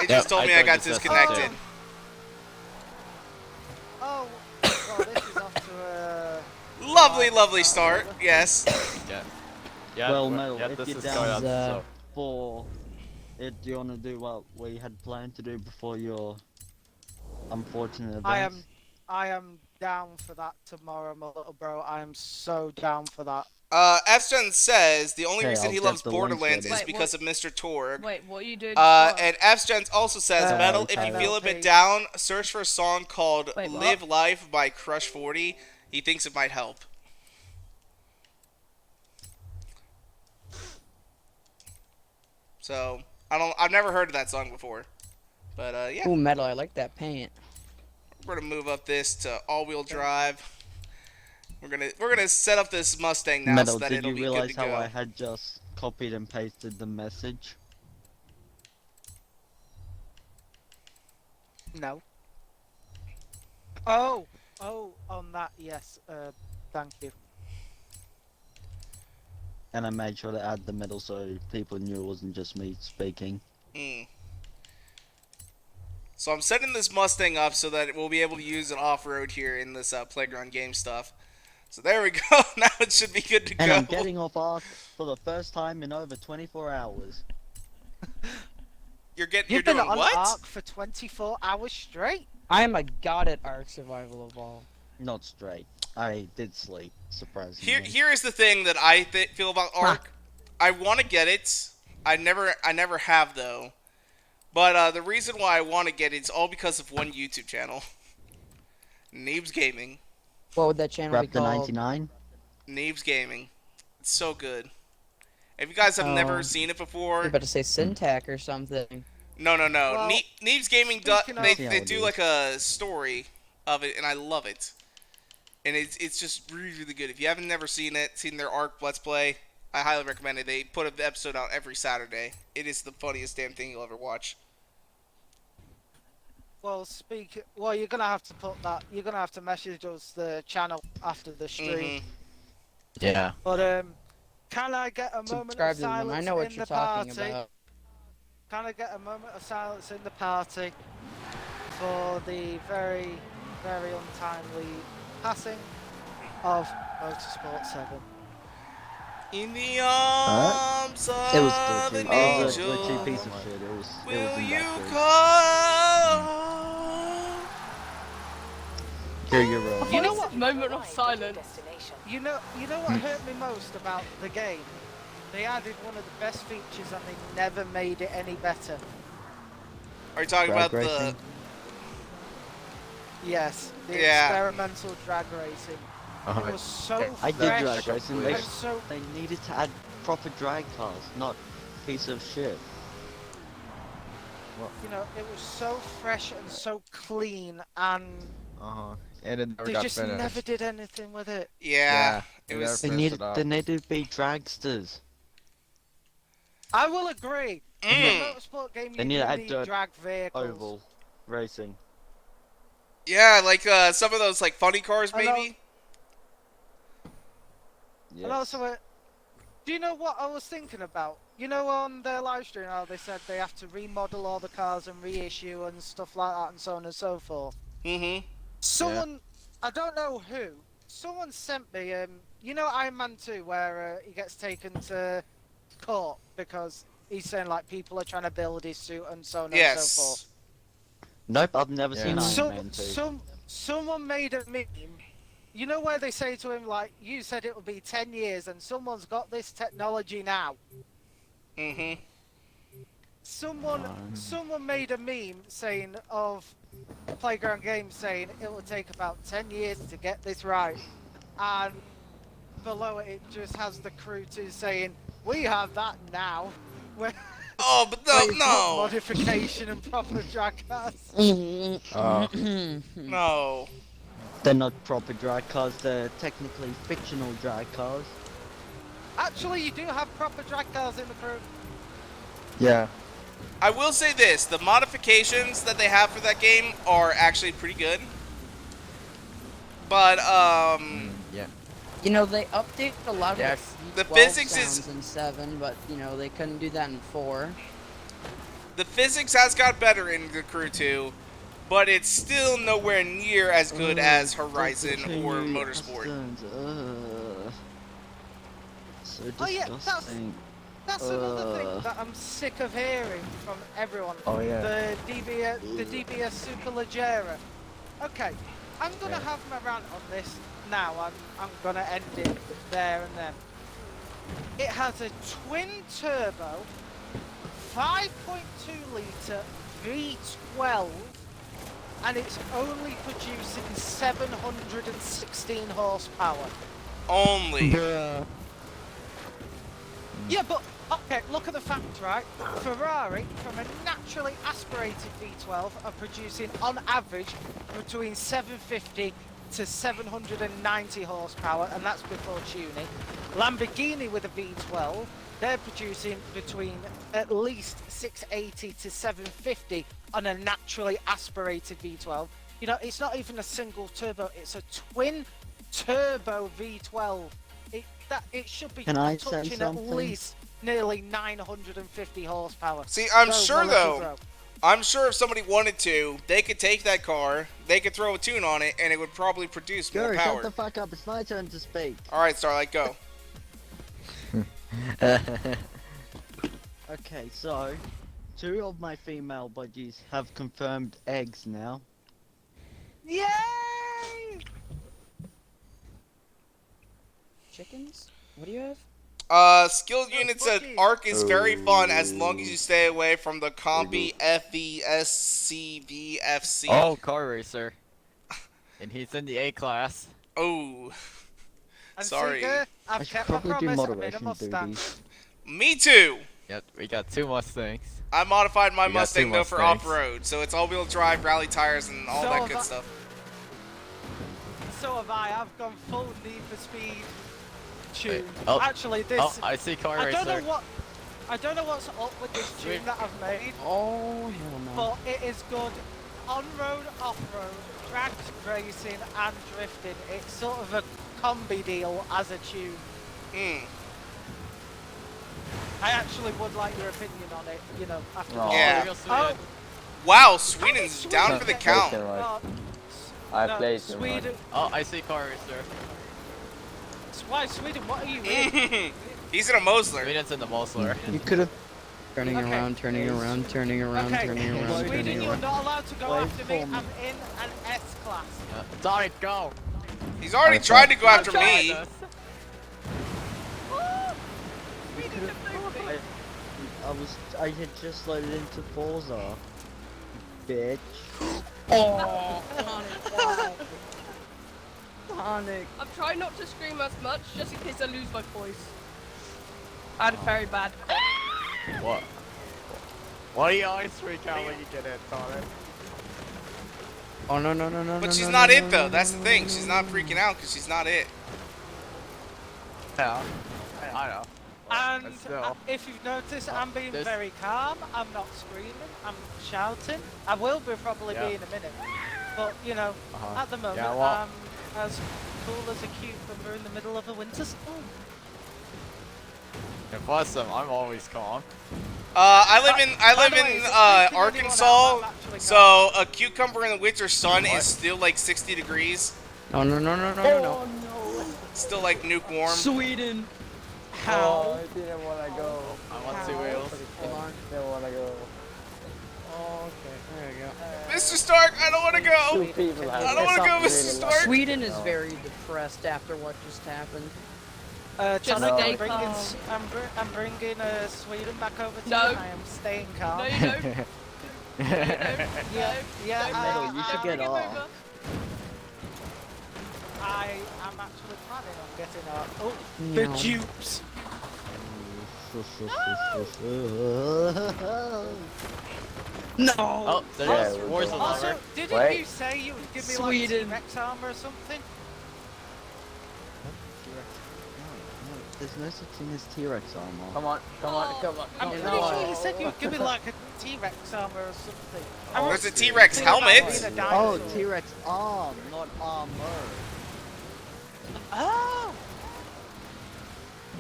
It just told me I joined got the session disconnected. too. Oh, well, this is off to a... Lovely start. Yes. Yeah. Yeah. Well, Metal, yeah, if this you're is down going on there so. for it, do you want to do what we had planned to do before your unfortunate events? I am down for that tomorrow, my little bro. I am so down for that. Fgen says the only Okay, reason I'll he get loves the links Borderlands ready. is Wait, because what? of Mr. Torg. Wait, what are you doing tomorrow? And Fgen also says, Metal, if you feel a bit down, search for a song called Wait, what? Live Life by Crush 40. He thinks it might help. So, I've never heard of that song before. But, yeah. Ooh, Metal, I like that paint. We're gonna move up this to all-wheel drive. We're gonna set up this Mustang now Metal, so that did it'll you be good realize to how go. I had just copied and pasted the message? No. Oh, on that, yes. Thank you. And I made sure to add the middle so people knew it wasn't just me speaking. So I'm setting this Mustang up so that we'll be able to use it off-road here in this playground game stuff. So there we go. Now it should be good to And go. I'm getting off Ark for the first time in over 24 hours. You're You've doing been on what? Ark for 24 hours straight? I am a god at Ark Survival Evolved. Not straight. I did sleep, surprisingly. Here is the thing that I feel about Ark. I want to get it. I never have though. But the reason why I want to get it is all because of one YouTube channel. Neebs Gaming. What would that channel be Raptor called? 99? Neebs Gaming. It's so good. If you guys have never Oh. seen it You're before, about to say Syntac or something. no. Well, Neebs Gaming speaking of- they do like a story of it, and I love it. And it's just really good. If you haven't never seen their Ark Let's Play, I highly recommend it. They put an episode out every Saturday. It is the funniest damn thing you'll ever watch. Well, you're gonna have to put that. You're gonna have to message us the channel after the stream. Yeah. But can I get a moment Subscribe of to them. silence I know what in you're the talking party? about. Can I get a moment of silence in the party for the very, very untimely passing of Motorsport 7? In the arms It was of glitchy. an It was a angel, glitchy piece of shit. It was will in you that come? Hear your road. You know what? Moment of silence. Destination. You know what hurt me most about the game? They added one of the best features and they never made it any better. Are you talking Drag about the? racing. Yes, the Yeah. experimental drag racing. It was so I did fresh drag racing. They, and so they needed to add proper drag cars, not piece of shit. it was so fresh and so clean, and And it never they got just finished. never did anything with it. Yeah, they it never was. They finished needed it up. they needed to be dragsters. I will agree. In Mm. a motorsport game, They you need do to add need dirt drag vehicles. Oval racing. Yeah, like some of those like funny cars, I know. maybe. Yes. And also, do you know what I was thinking about? You know, on their live stream, how they said they have to remodel all the cars and reissue and stuff like that, and so on and so forth. Mm-hmm. Someone, I don't know who, someone sent me, you know, Iron Man 2, where he gets taken to court because he's saying like people are trying to build his suit and so on and so forth. Yes. Nope, I've never Yeah. seen Iron So, Man 2. someone made a meme. You know where they say to him like, "You said it would be 10 years, and someone's got this technology now." Mm-hmm. Someone made a meme saying of Playground Games saying it will take about 10 years to get this right, and below it just has the crew two saying, "We have that now." Where Oh, but where you put no. modification and proper drag cars. No. They're not proper drag cars, they're technically fictional drag cars. Actually, you do have proper drag cars in the crew. Yeah. I will say this: the modifications that they have for that game are actually pretty good. But Yeah. You know, they updated a lot of Yes. The the physics is- sounds in 7, but, you know, they couldn't do that in 4. the physics has got better in the Crew 2, but it's still nowhere near as good as Horizon or Motorsport. So Oh, yeah, disgusting. That's another thing that I'm sick of hearing from everyone. Oh, yeah. The DBS Superleggera. Okay, I'm gonna have my rant on this now. I'm gonna end it there and then. It has a twin turbo, 5.2 litre V12, and it's only producing 716 horsepower. Only. Yeah, but okay, look at the facts, right? Ferrari, from a naturally aspirated V12, are producing on average between 750 to 790 horsepower, and that's before tuning. Lamborghini with a V12, they're producing between at least 680 to 750 on a naturally aspirated V12. You know, it's not even a single turbo, it's a twin turbo V12. It should be Can I say touching at something? least nearly 950 horsepower. See, I'm So, sure my little though. bro. I'm sure if somebody wanted to, they could take that car, they could throw a tune on it, and it would probably produce more Gary, shut power. the fuck up, it's my turn to speak. Alright, Starlight, go. Okay, so, 2 of my female buddies have confirmed eggs now. Yay! Chickens? What do you have? Skill units at Boogie. Arc is very fun as long as you stay away from the Combi FESCVFC. Oh, car racer. And he's in the A class. Oh. And Sorry. Seeger, I I've should kept my probably do promise. I made a moderation Mustang. duties. Me too. Yep, we got 2 Mustangs. I modified my We got Mustang 2 though for Mustangs. off-road, so it's all-wheel drive, rally tires, and all So that have good I- stuff. So have I. I've gone full Need for Speed tune. oh. Actually, this. Oh, I see car I racer. don't know what. I don't know what's up with this tune that I've made, Oh, hell no. but it is good on-road, off-road, drag racing, and drifting. It's sort of a combi deal as a tune. Mm. I actually would like your opinion on it. You know, after. Oh. this. Yeah. Here we go, Sweden. Wow, Sweden's Sweden. down for the count. Oh, I no, played too much. Sweden. Oh, I see car racer. Why Sweden? What are you in? He's in a Mosler. Sweden's in the Musler. You could have... Turning Okay. around, turning around, turning around, Okay, turning around, Sweden, turning you're around. not allowed to go Wait after me. for me. I'm in an S class. Sonic, go! He's already tried to go after Join me. us. I had just loaded into Forza. Bitch. Oh, Sonic, why? Sonic. I'm trying not to scream as much, just in case I lose my voice. I had a very bad cough. What? Why do you always freak out when you get it, Sonic? Oh no no no no. But no, she's no, not no, it no, though. no, That's no, the no, thing. no, She's no, not no, freaking out because she's not it. Yeah. I know. And But still. if you've noticed, I'm being this- very calm. I'm not screaming. I'm shouting. I will be probably Yeah. be in a minute. But, you know, Uh-huh. at the moment, Yeah, well- I'm as cool as a cucumber in the middle of a winter storm. If awesome, I'm always calm. I live By in the way, is it freaking anyone out? Arkansas, I'm actually so a cucumber in the winter sun What? is still like 60 degrees. No no no no no no no. Still like nuke warm. Sweden. Oh, How? I didn't wanna go. I want 2 wheels. Hold on. Didn't wanna go. Oh, okay. There you go. Mr. Stark, I don't want to Two go. people have I don't wanna go, Mr. Stark. Sweden is very depressed after what just happened. Just Tonic, stay I'm bringing, calm. I'm bringing Sweden back over to No. you, and I am staying calm. No, you don't. No, you don't. Yeah, yeah, Metal, you should get bring him off. over. I am actually planning on getting out. Oh, No. the dupes. No. Oh, Yeah, there's we're Forza going. Also, lover. didn't Wait. you say you would give me Sweden. like T-Rex armor or something? There's no such thing as T-Rex armor. Come on, come on, come on. I'm come pretty on. sure you said you would give me like a T-Rex armor or something. I Oh, was there's a T-Rex thinking about helmet. being a Oh, dinosaur. T-Rex arm, not armor. Oh!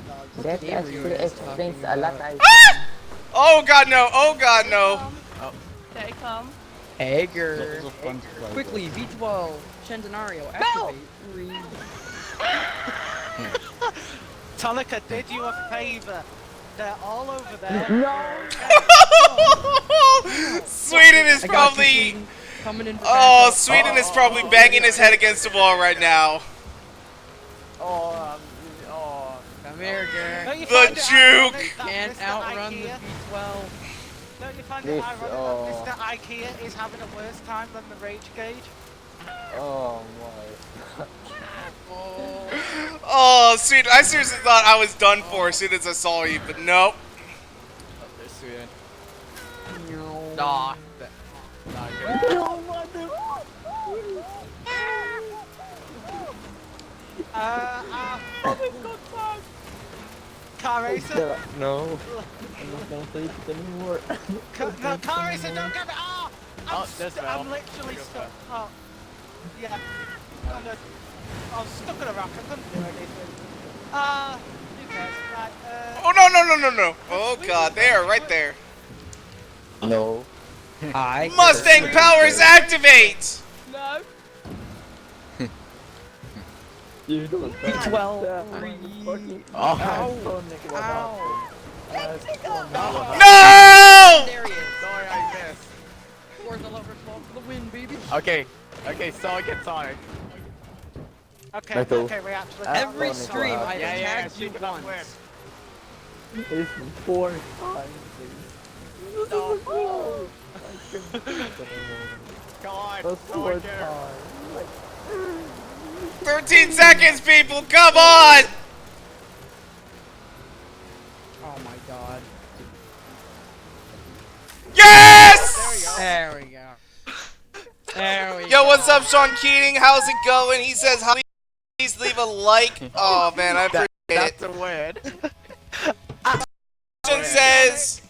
No, That game were you actually guys explains talking a lot. about? Oh god no! Oh god no! Stay calm. Hager. That was a fun to play Quickly, with. V12, Centenario, activate. Tonic, I did you a favor. They're all over there. Sweden is I got you, probably. Sweden. Coming in for Oh, backup. Sweden is probably banging his head against the wall right now. Oh, Come here, Garrett. Don't you The find it ironic juke. that Can't Mr. outrun the IKEA, V12. Don't you find it This, ironic oh. that Mr. IKEA is having a worse time than the Rage Gauge? oh my. Oh, Sweden! I seriously thought I was done for as soon as I saw you, but nope. Oh, there's Sweden. No. Nah. Nah, good. Car racer? No. I'm not gonna play it anymore. No, car racer, don't get me! Oh! Oh, there's Val. I'm literally stuck. Oh. Yeah. I was stuck in a rock, I couldn't do anything. Who cares? Right, Oh no no no no no! Oh god, they are right there. No. I Mustang powers activate! No. You don't. V12. Oh. Ow. No! There he is. Sorry, I missed. Forza lovers fall for the win, baby. Okay. Okay, Sonic and Sonic. Okay, Metal. okay, we actually. Every Sonic stream will I've Yeah, yeah, tagged you she can win. once. It's 4 times. No. Come on. That's 4 Sonic here. times. 13 seconds, people, come on! Oh my god. Yes! There we go. There we go. Yo, what's up, Sean Keating? How's it going? He says, please leave a like. Oh, man, I appreciate it. That's a win. Question says,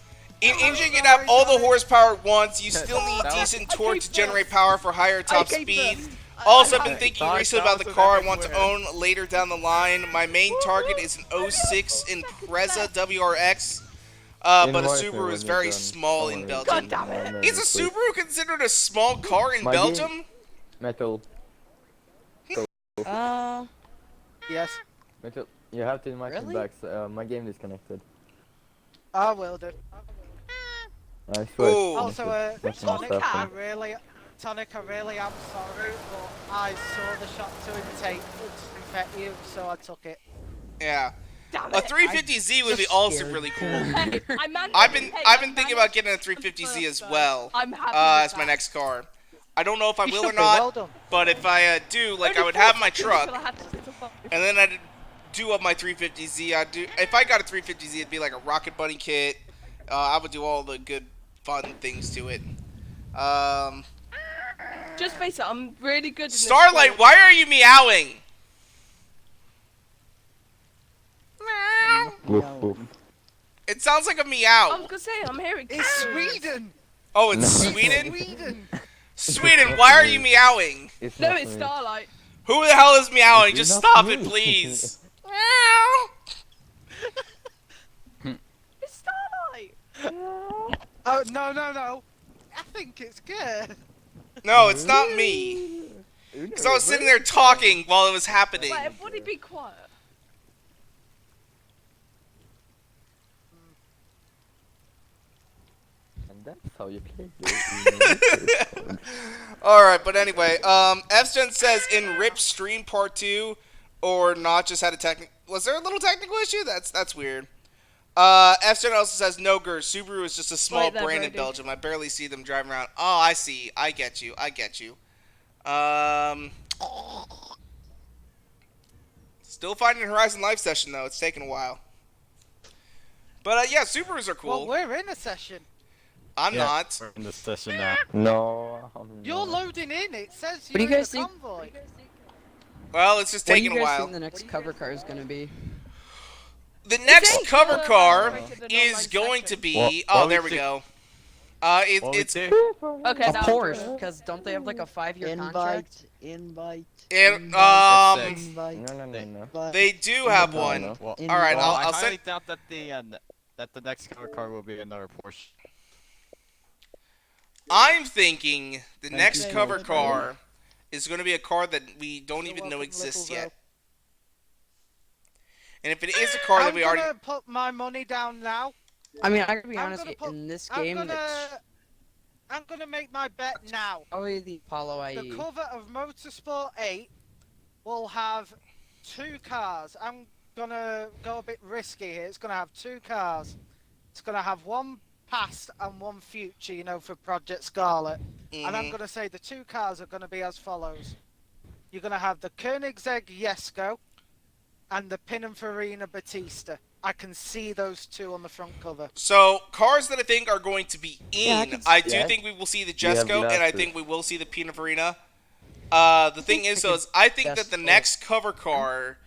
in engine you can have all the horsepower at once, you still need That was- decent torque to generate power for higher top hate speed. this. Also, I've been Okay, thinking Sonic, recently that about the was an car I epic want to win. own later down the line. My main target is an 06 Impreza WRX, but a Subaru is very small in Belgium. Is a Subaru considered a small car in My Belgium? Metal. Yes, Metal. You have to invite Really? me back. So, my game disconnected. I will do. I swear. Ooh. Also, That's Sonic, not I happening. really, Tonic, I really am sorry, but I saw the shot to infect you, so I took it. Yeah. Damn A it. 350Z would be just also scared. really cool. Hey, I managed. I've I been thinking managed about getting a to 350Z first, as though. well. I'm happy with As my that. next car. I don't know if I You will should or be, not, well done. but if I do, like Only I would 4 have my seconds truck, till I had to sit above. and then I'd do up my 350Z. I'd do if I got a 350Z, it'd be like a Rocket Bunny kit. I would do all the good fun things to it. Just face it, I'm really good in this Starlight, sport. why are you meowing? Meow. Woof, woof. It sounds like a I was meow. gonna say, I'm hearing. It's Sweden! Oh, it's No. Sweden? Sweden! Sweden, why are you meowing? It's No, not it's me. Starlight. Who the hell is meowing? It's Just not stop me. it, please. Meow. It's Starlight. Oh, no. I think it's good. No, it's not me. Because I was sitting there talking while it was happening. Wait, everybody be quiet. And that's how you play the Alright, but anyway, Fgen says in RIP Stream Part 2 or not just had a technical... Was there a little technical issue? That's weird. Fgen also says no, Gur. Subaru is just a small Right there, brand in Brody. Belgium. I barely see them driving around. Oh, I see. I get you. Still finding Horizon Live session, though. It's taking a while. But, yeah, Subarus are cool. Well, we're in a session. I'm Yeah, not. we're in this session now. No, I'm You're not. loading in. It says What do you're you in guys the think? convoy. Well, it's just What do you taking a guys while. think the next cover car is gonna be? The next It's cover actually car rated an is online going section. to be... What Oh, we there we do- go. What we It's... do- Okay, A now. Porsche, because don't they have like a 5-year contract? Invite. Invite. No. They do have No, one. no. Well, Alright, well, I'll I highly send... doubt that the next cover car will be another Porsche. I'm thinking the Thank next you, cover George. car is going to be a car that we don't You're even know welcome, exists little yet. And if it is a car that I'm we already... gonna put my money down now. I mean, I gotta be I'm honest, gonna put- in this I'm game, gonna make my bet now. probably the Apollo The IE. cover of Motorsport 8 will have 2 cars. I'm gonna go a bit risky here. It's gonna have 2 cars. It's gonna have one past and one future, you know, for Project Scarlet. And I'm Mhm. gonna say the 2 cars are gonna be as follows. You're gonna have the Koenigsegg Jesko and the Pininfarina Batista. I can see those 2 on the front cover. So, cars that I think are going to be Yeah, I in, can I see do that. think we will see the We have Jesko, and I glasses. think we will see the Pininfarina. The thing is, though, is I think that the Jesko. next cover car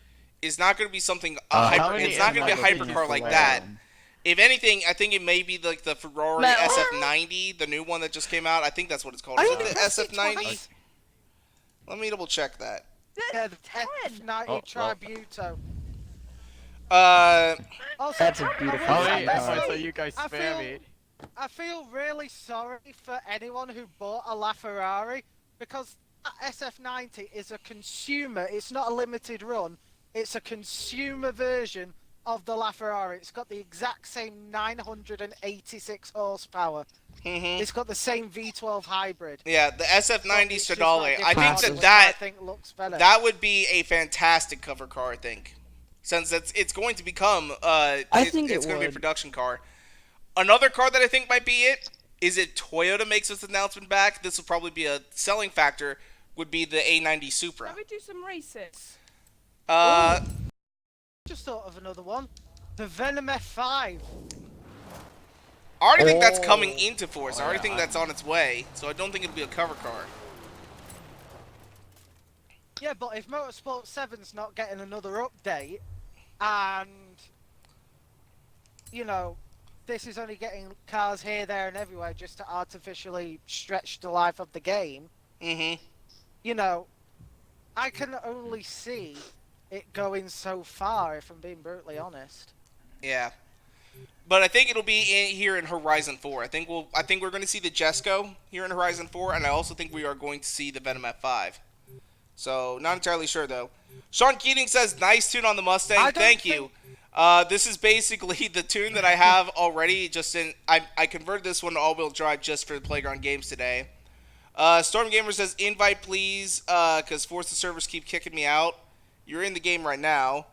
is not going to be something... how it's many not going to be a invite hypercar you like for that. that? If anything, I think it may be like the Ferrari No. SF90, the new one that just came out. I think that's what it's called. I Is it only the pressed it SF90? twice. Let me double check that. Yeah, the 10. F90 Oh, well. Tributo. Also, That's a I beautiful will Oh, say wait, this, I though, saw you guys I spam feel- me. I feel really sorry for anyone who bought a LaFerrari because that SF90 is a consumer. It's not a limited run. It's a consumer version of the LaFerrari. It's got the exact same 986 horsepower. hmm It's got the same V12 hybrid. Yeah, the but SF90 it's just Stradale. like I think different that models, that I think looks better. that would be a fantastic cover car. I think, since it's going to become think it's it going to be a would. production car. Another car that I think might be it is if Toyota makes this announcement back. This will probably be a selling factor. Would be the A90 Supra. Shall we do some races? Just thought of another one. The Venom F5. I already think that's coming Oh. into Forza. I Oh, already yeah, think that's on its way. So I don't think it'll be a cover car. Yeah, but if Motorsport 7's not getting another update, and, you know, this is only getting cars here, there, and everywhere just to artificially stretch the life of the game, Mm-hmm. you know, I can only see it going so far, if I'm being brutally honest. Yeah. But I think it'll be here in Horizon 4. I think we're going to see the Jesko here in Horizon 4, and I also think we are going to see the Venom F5. So, not entirely sure though. Sean Keating says, "Nice tune on the Mustang." I don't Thank you. This is basically the tune that I have already. I converted this one to all-wheel drive just for the Playground Games today. Storm Gamer says invite please, because Forza servers keep kicking me out. You're in the game right now.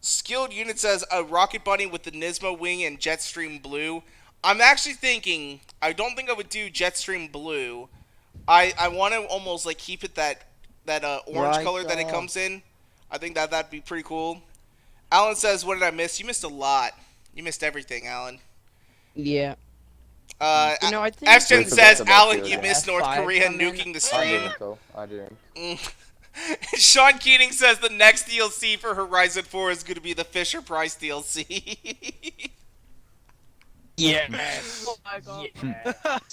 Skilled Unit says a Rocket Bunny with the Nismo wing and Jetstream blue. I'm actually thinking, I don't think I would do Jetstream blue. I want to almost like keep it that orange Right color that it on. comes in. I think that'd be pretty cool. Alan says, what did I miss? You missed a lot. You missed everything, Alan. Yeah. You know, I think Ashton We forgot says, about Alan, you you again. missed North F5 Korea come in. nuking the I stream. didn't though. I didn't. Sean Keating says the next DLC for Horizon 4 is going to be the Fisher Price DLC. Yes. Oh my god.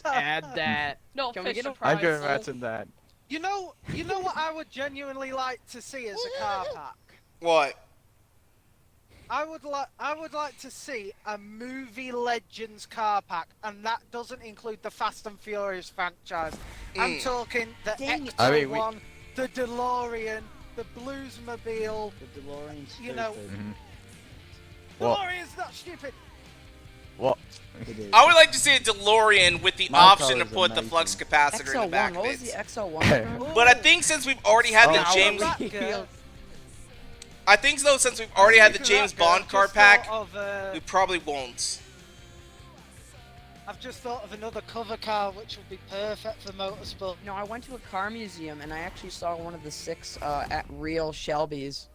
Add that. Not Can we get Fisher a- I Price. can imagine that. You know what I would genuinely like to see as a car pack. What? I would like to see a movie Legends car pack, and that doesn't include the Fast and Furious franchise. I'm talking the Dang it. Ecto I mean, we- one, the DeLorean, the Bluesmobile. The DeLorean's stupid. You know- Well- DeLorean's not stupid. Well, It is. I would like to see a DeLorean with the My option to car is put the amazing. flux capacitor in the back XL1. of What was the it. XL1? But I think since we've already had the Oh, James, that good. I think though since we've already had the Speaking of James that, Bond I've car just pack, thought of, we probably won't. I've just thought of another cover car which would be perfect for motorsport. No, I went to a car museum and I actually saw one of the 6 at real Shelby's.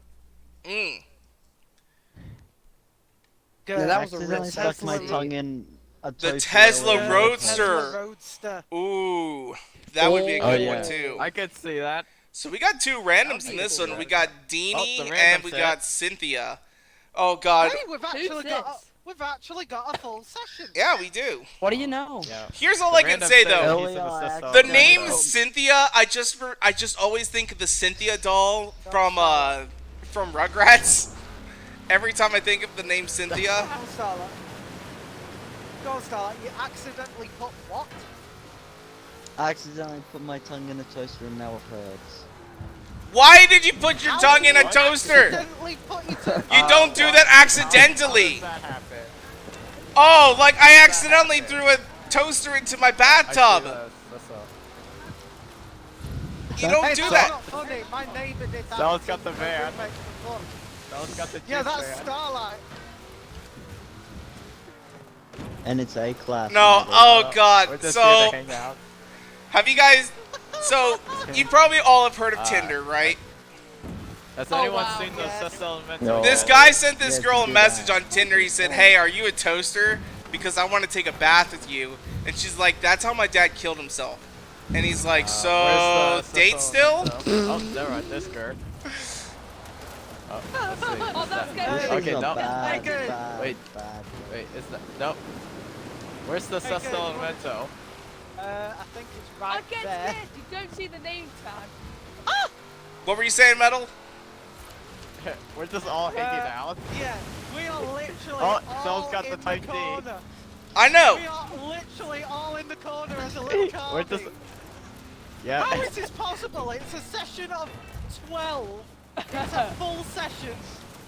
Mm. Good. Yeah, that was a real accidentally stuck my Tesla- tongue in a The toaster Tesla earlier. Roadster. Tesla Roadster. Ooh, that would be a Oh, good yeah. one too. I could see that. So we got two randoms in be this cool. one. We got Oh, Deanie the and random we set. got Cynthia. Oh God. Hey, we've actually this? got a full session. Yeah, we do. What do you know? Yeah. Here's all The I can random say set though. piece of Earlier, I system. The Yeah, name so- Cynthia, I just always think of the Cynthia doll from Rugrats. Every time I think of the name Cynthia. Go Starlight. Go Starlight. You accidentally put what? I accidentally put my tongue in a toaster and now it hurts. Why did you put your How tongue did in a you toaster? Accidentally put your tongue. You don't do that accidentally. How does that happen? Oh, like I accidentally threw a toaster into my I see bathtub. that's all. You don't Hey, do that's that. not funny. My neighbour did that. Someone's got the My van. roommate for fun. That one's got the Yeah, juice, that's man. Starlight. And it's A class. No, and oh We're God. just So, here to hang out. have you guys? So, you probably all have heard of Uh, Tinder, right? Has Oh, anyone wow. seen those Yeah. Cecil Elemental? No. This guy sent this Yes, girl a do message that. on Tinder. He said, "Hey, are you a toaster? Because I want to take a bath with you." And she's like, "That's how my dad killed himself." And he's like, "So, Where's the date Cecil still?" Elemental? Oh, never mind, this girl. Oh, let's see. Oh, is that's that- good. This Okay, is a no. bad, Hey, bad, Wait. bad. Wait, is that no? Where's the Hey, Cecil good. Elemento? I think it's I right get there. scared. You don't see the name tag. What were you saying, Metal? We're just all hanging out. Yeah, we are literally Oh, all someone's got the in Type D. corner. I know. We are literally all in the corner as a little car. We're just. How Yeah. is this possible? It's a session of 12. It's a full session,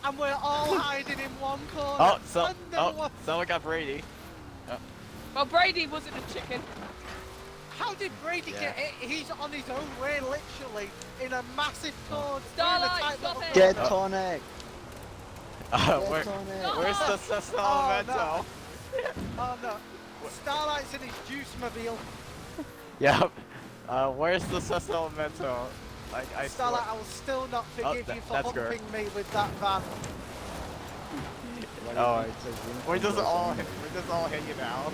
and we're all hiding in one corner. Oh, so Under oh, one- someone got Brady. Well, Brady wasn't a chicken. How did Brady Yeah. get it? He's on his own way, literally, in a massive corner. Starlight, in a tight stop little it. Get corner. tonic. Where, Get tonic. where's the Cecil Oh, Elemento? Oh no. Starlight's in his juice mobile. Yep. Where's the Cecil Elemento? Like I Starlight, swear. I will still not forgive that- you for that's good. humping me with that van. Oh, It's a uniform we're just or all something. hanging out.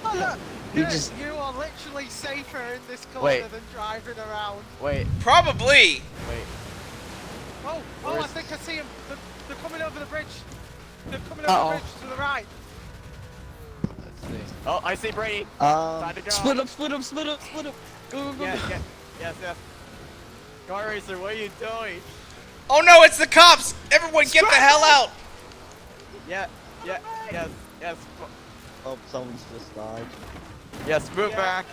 Oh look! You You, just- you are literally safer in this corner Wait. than driving around. Wait, Probably. wait. Oh, I Where's- think I see him. They're coming over the bridge. They're coming Uh-oh. over the bridge to the right. Let's see. Oh, I see Brady. Um, Time to go. Split up, split up, split up, split up. Go, go, go. Yeah, yeah, yes, yes. Car Racer, what are you doing? Oh no, it's the cops! Everyone, get the hell out! Yeah, yeah, yes, yes, oh, someone's just died. yes, move Yeah. back.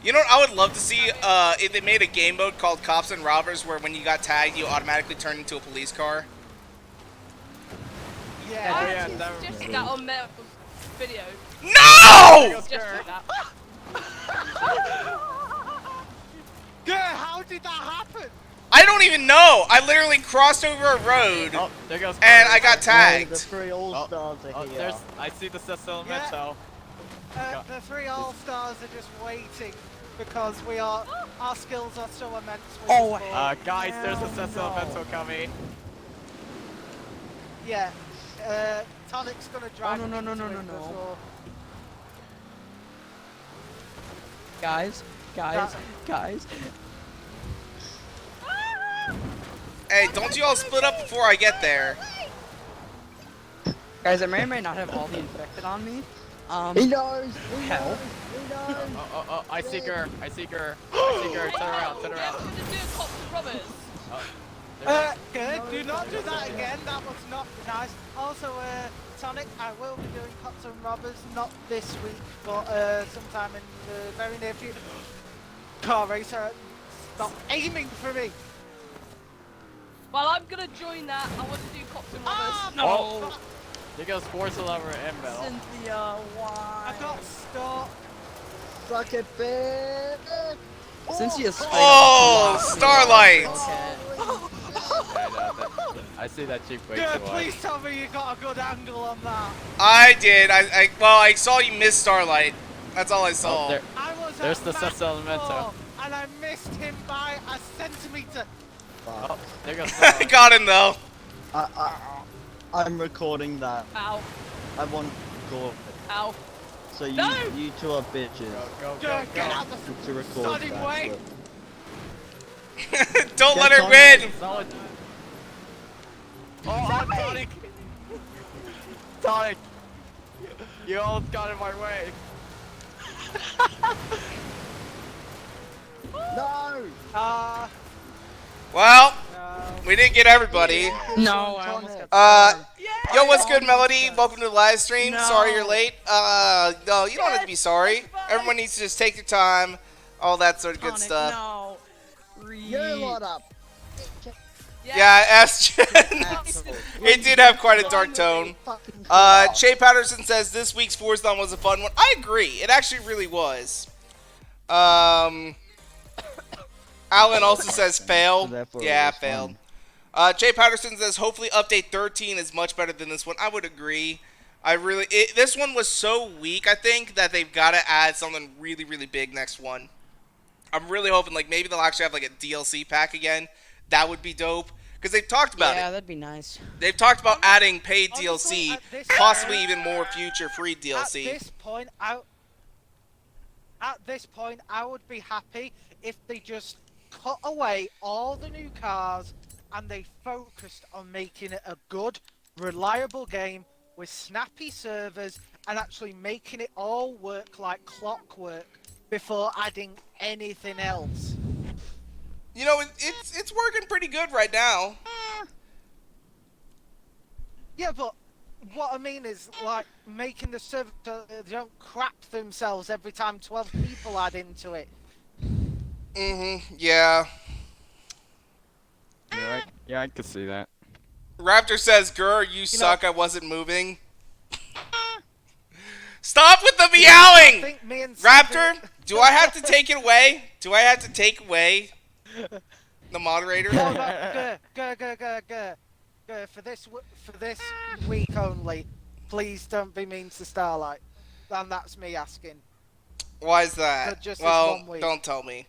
You know what I would love to see? If they made a game mode called Cops and Robbers, where when you got tagged, you automatically turned into a police car. Yeah. I yeah, actually that would be suggested cool. that on Metal. video. No! Just like that. How did that happen? I don't even know. I literally crossed over a road Oh, there goes. and I got The tagged. 3 all-stars are here. There's. I see the Cess Elemento. The 3 all-stars are just waiting because our skills are so immense. Oh, Guys, there's the hell Cess no. Elemento coming. Yeah. Tonic's gonna drive. no, no, no, into no, it no, no. before- Guys. Hey, don't you all split up before I get there. Guys, I may or may not have all the infected on me. He knows! Hell. Oh, I see her. Turn around. We're gonna do cops and robbers. Good. Do not do that again. That was not nice. Also, Tonic, I will be doing cops and robbers, not this week, but sometime in the very near future. Car racer, stop aiming for me. Well, I'm gonna join that. I want to do cops and robbers. No. There goes Forza lover and Metal. Cynthia, why? I got stuck. Suck it, bitch! Cynthia's straight Oh, up Starlight! I see that Jeep way Good, too wide. please tell me you got a good angle on that. I did. Well, I saw you miss Starlight. That's all I saw. Oh, there. I was There's at the max Cess Elemento. four, and I missed him by a centimeter. Oh, there goes I Starlight. got him though. I'm recording that. Ow. I want to record it. Ow. So No! you two are bitches Go. Get out the to record Starting that. way. Don't Get let her on win. Solid. Oh, Tonic! Tonic! You all got in my way. No! Well, No. we didn't get everybody. No, I almost got Yo, what's good, Melody? Welcome to the live stream. No. Sorry you're late. No, you don't have to be sorry. Everyone needs to just take their time. All that sort of good Tonic, stuff. No. You lot up! Yeah, Jen. It did have quite a dark tone. Fucking Che Patterson says this week's Forzathon was a fun one. I agree. It actually really was. Alan also says fail. So therefore Yeah, it was failed. fun. Che Patterson says hopefully update 13 is much better than this one. I would agree. This one was so weak, I think, that they've got to add something really, really big next one. I'm really hoping like maybe they'll actually have like a DLC pack again. That would be dope. Because they've talked about Yeah, it. that'd be nice. They've talked about adding paid Honestly, DLC, at this possibly point- even more future free DLC. At this point, I would be happy if they just cut away all the new cars and they focused on making it a good, reliable game with snappy servers and actually making it all work like clockwork before adding anything else. You know, it's working pretty good right now. Yeah, but what I mean is, like, making the server so they don't crap themselves every time 12 people add into it. Yeah. Yeah, I could see that. Raptor says, "Grr, you suck. I wasn't moving." Stop with the I meowing, think me and Raptor. Steven- Do I have to take it away? Do I have to take away the moderator? No, go. For this week only, please don't be mean to Starlight. And that's me asking. Why is that? But just this Well, one week. don't tell me.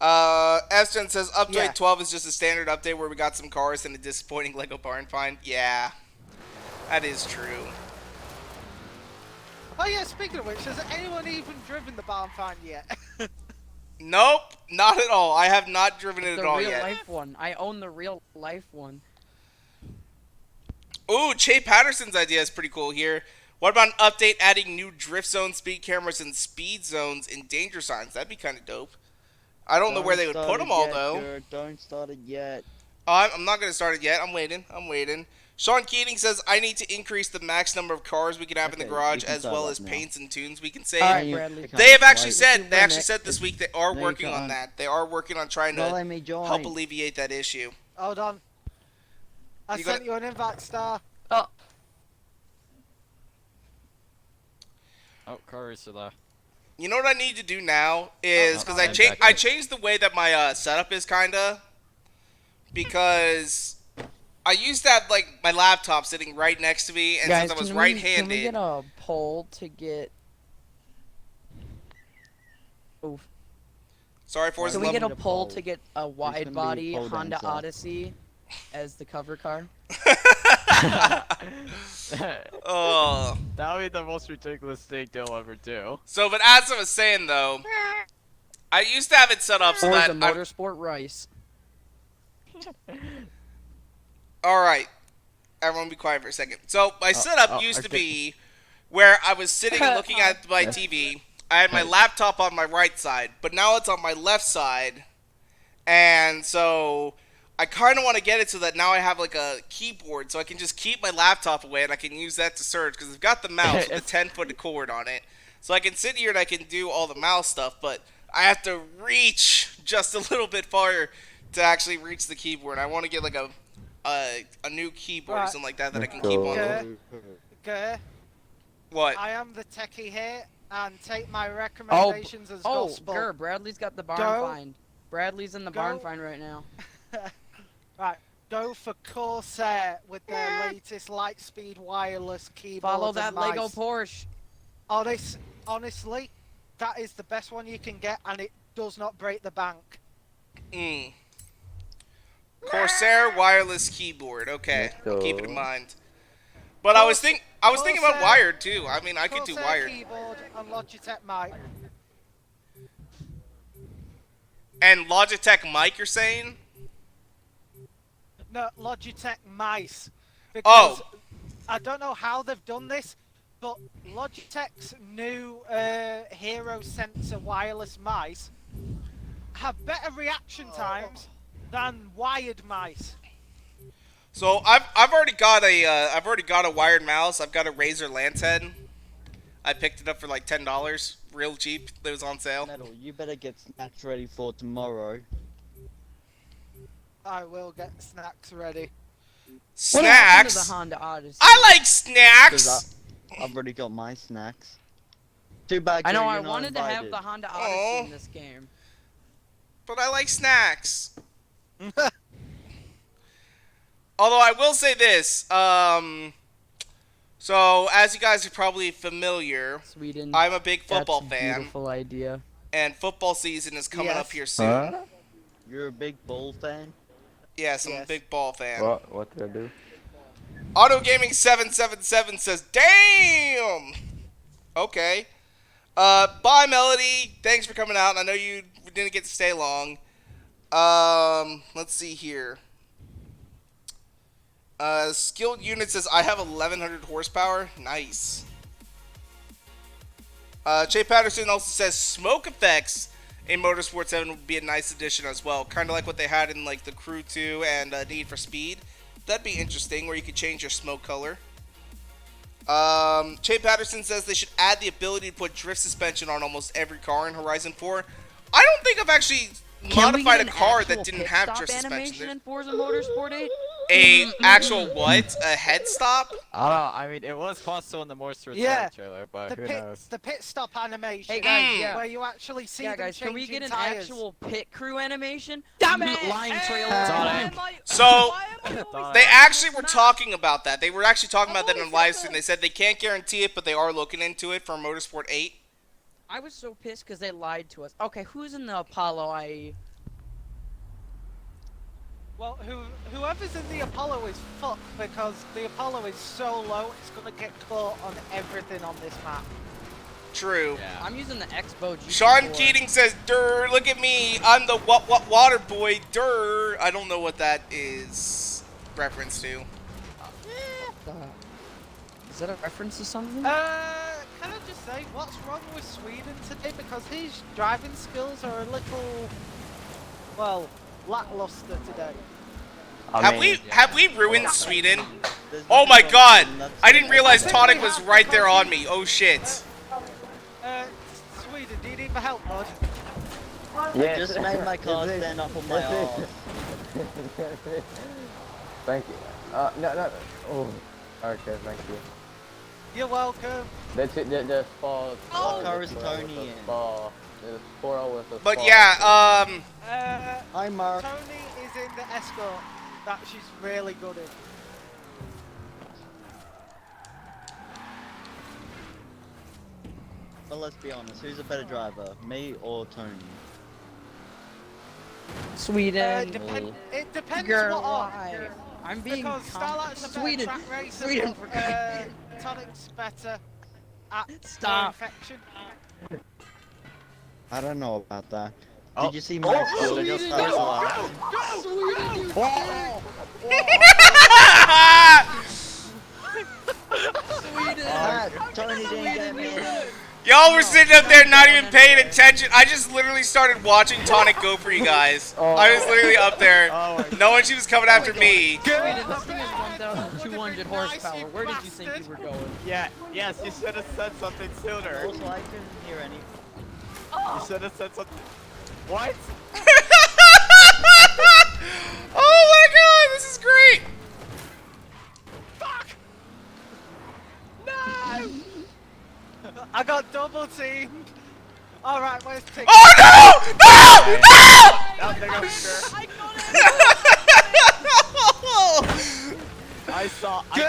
Eston says update Yeah. 12 is just a standard update where we got some cars and a disappointing Lego barn find. Yeah, that is true. Oh yeah, speaking of which, has anyone even driven the barn find yet? Nope, not at all. I have not driven it The at all real yet. life one. I own the real life one. Ooh, Che Patterson's idea is pretty cool here. What about an update adding new drift zone, speed cameras, and speed zones in danger signs? That'd be kind of dope. I don't know where they would put them all, though. Don't start it yet. I'm not going to start it yet. I'm waiting. Sean Keating says, I need to increase the max number of cars we can have in the Okay, garage you can as start well up as now. paints and tunes we can save. Alright, Bradley. They have actually Right. said this week they are No, you working on can't. that. They are working on trying Don't to let me join. help alleviate that issue. Hold on. I You sent got- you an invite, Star. Oh, Oh, car racer left. You know what I need to do now is because I changed the way that my setup is kinda because I used to have like my laptop sitting right next to me, and Guys, since I was can we right-handed, get a poll to get? Oof. sorry, Forza. Can we get a Need a poll poll. to get a gonna wide be body poll Honda dancer. Odyssey as the cover car? Oh. That would be the most ridiculous thing they'll ever do. So, but as I was saying though, I used to have it set up so Forza that Motorsport Rice. all right, everyone be quiet for a second. So my setup used to be where I was sitting and looking at my TV. I had my laptop on my right side, but now it's on my left side, and so I kind of want to get it so that now I have like a keyboard, so I can just keep my laptop away and I can use that to search because I've got the mouse with a 10-foot cord on it, so I can sit here and I can do all the mouse stuff, but I have to reach just a little bit farther to actually reach the keyboard. I want to get like a new keyboard or Right. something like that that I can keep on. Okay. Okay. What? I am the techie here, and take my recommendations as Oh, gospel. Gur, Bradley's got the barn Go. find. Bradley's in the Go. barn find right now. Right, go for Corsair with their latest Lightspeed wireless keyboard. Follow that Lego Porsche. Honestly, that is the best one you can get, and it does not break the bank. Corsair wireless keyboard. Okay, I'll keep it in So- mind. But I was thinking about Corsair- wired too. I mean, I could do Corsair wired. keyboard and Logitech mic. And Logitech mic, you're saying? No, Logitech mice. Oh. Because I don't know how they've done this, but Logitech's new Hero Sensor wireless mice have better reaction times than wired mice. So I've already got a wired mouse. I've got a Razer Lance head. I picked it up for like $10, real cheap. It was on sale. Metal, you better get snacks ready for tomorrow. I will get snacks ready. What happened to Snacks. the Honda Odyssey? I like Because snacks. I've already got my snacks. Too bad. I know Joe, I you're not wanted to have invited. the Honda Odyssey Aw. in this game. But I like snacks. Although I will say this, so as you guys are probably familiar, Sweden. I'm a big football That's a fan, beautiful idea. and football season is coming up Yes. here soon. Huh? You're a big bull fan. Yes, I'm a Yes. big ball fan. What did I do? Auto Gaming 777 says, "Damn." Okay. Bye, Melody. Thanks for coming out. I know you didn't get to stay long. Let's see here. Skilled Unit says, "I have 1100 horsepower." Nice. Jay Patterson also says, "Smoke effects in Motorsport 7 would be a nice addition as well. Kind of like what they had in like the Crew 2 and Need for Speed. That'd be interesting, where you could change your smoke color." Jay Patterson says they should add the ability to put drift suspension on almost every car in Horizon 4. I don't think I've actually modified a car that didn't have drift suspension. Animation in Forza Motorsport 8? A actual what? A head stop? I don't know. I mean, it was possible in the Motorsport Yeah. trailer, but The who knows? pit stop animation. Hey, guys, yeah. Where you actually see Yeah, them guys, can we get an changing actual pit crew animation? Damn it! Line trailer. Sonic. So, Sonic. they actually were talking about that. They were actually talking about that in live stream. They said they can't guarantee it, but they are looking into it for Motorsport 8. I was so pissed because they lied to us. Okay, who's in the Apollo? Well, whoever's in the Apollo is fucked because the Apollo is so low it's gonna get caught on everything on this map. True. Yeah. I'm using the Expo G4. Sean Keating says, "Durr, look at me. I'm the what water boy. Durr." I don't know what that is reference to. Is that a reference to something? Can I just say, what's wrong with Sweden today? Because his driving skills are a little, well, lackluster today. Have we ruined Sweden? There's Oh my nothing god! wrong with them, I didn't that's realize it. Tonic was right there on me. Oh shit. Sweden, do you need my help, bud? Yes. Just made my car Yes, stand up on my yes, arse. Thank you. No. Oh. Okay, thank you. You're welcome. The spa. Oh. Car is Tony in. Spa. The 4 hours of But spa. yeah, Hi, Mark. Tony is in the escort that she's really good in. But let's be honest, who's a better driver, me or Tony? Sweden. It depends Girl, what on. why? I'm being Because Starlight's a better Sweden. track racer, Sweden. but Tonic's better at Stop. infection. I don't know about that. Oh. Did you see my Sweden, stars go, alive? Sweden, Sweden. Tony didn't get me. y'all were sitting up there not even paying attention. I just literally started watching Tonic go for you guys. I was literally up there, knowing she was coming after me. Sweden, this thing is 1,200 horsepower. Where did you think you were going? Yeah, yes, you should have said something sooner. Also, I couldn't hear any. You should have said something. What? Oh my god, this is great! I got double teamed. Alright, where's Tick? Oh no! No! I think I'm sure. I got it! I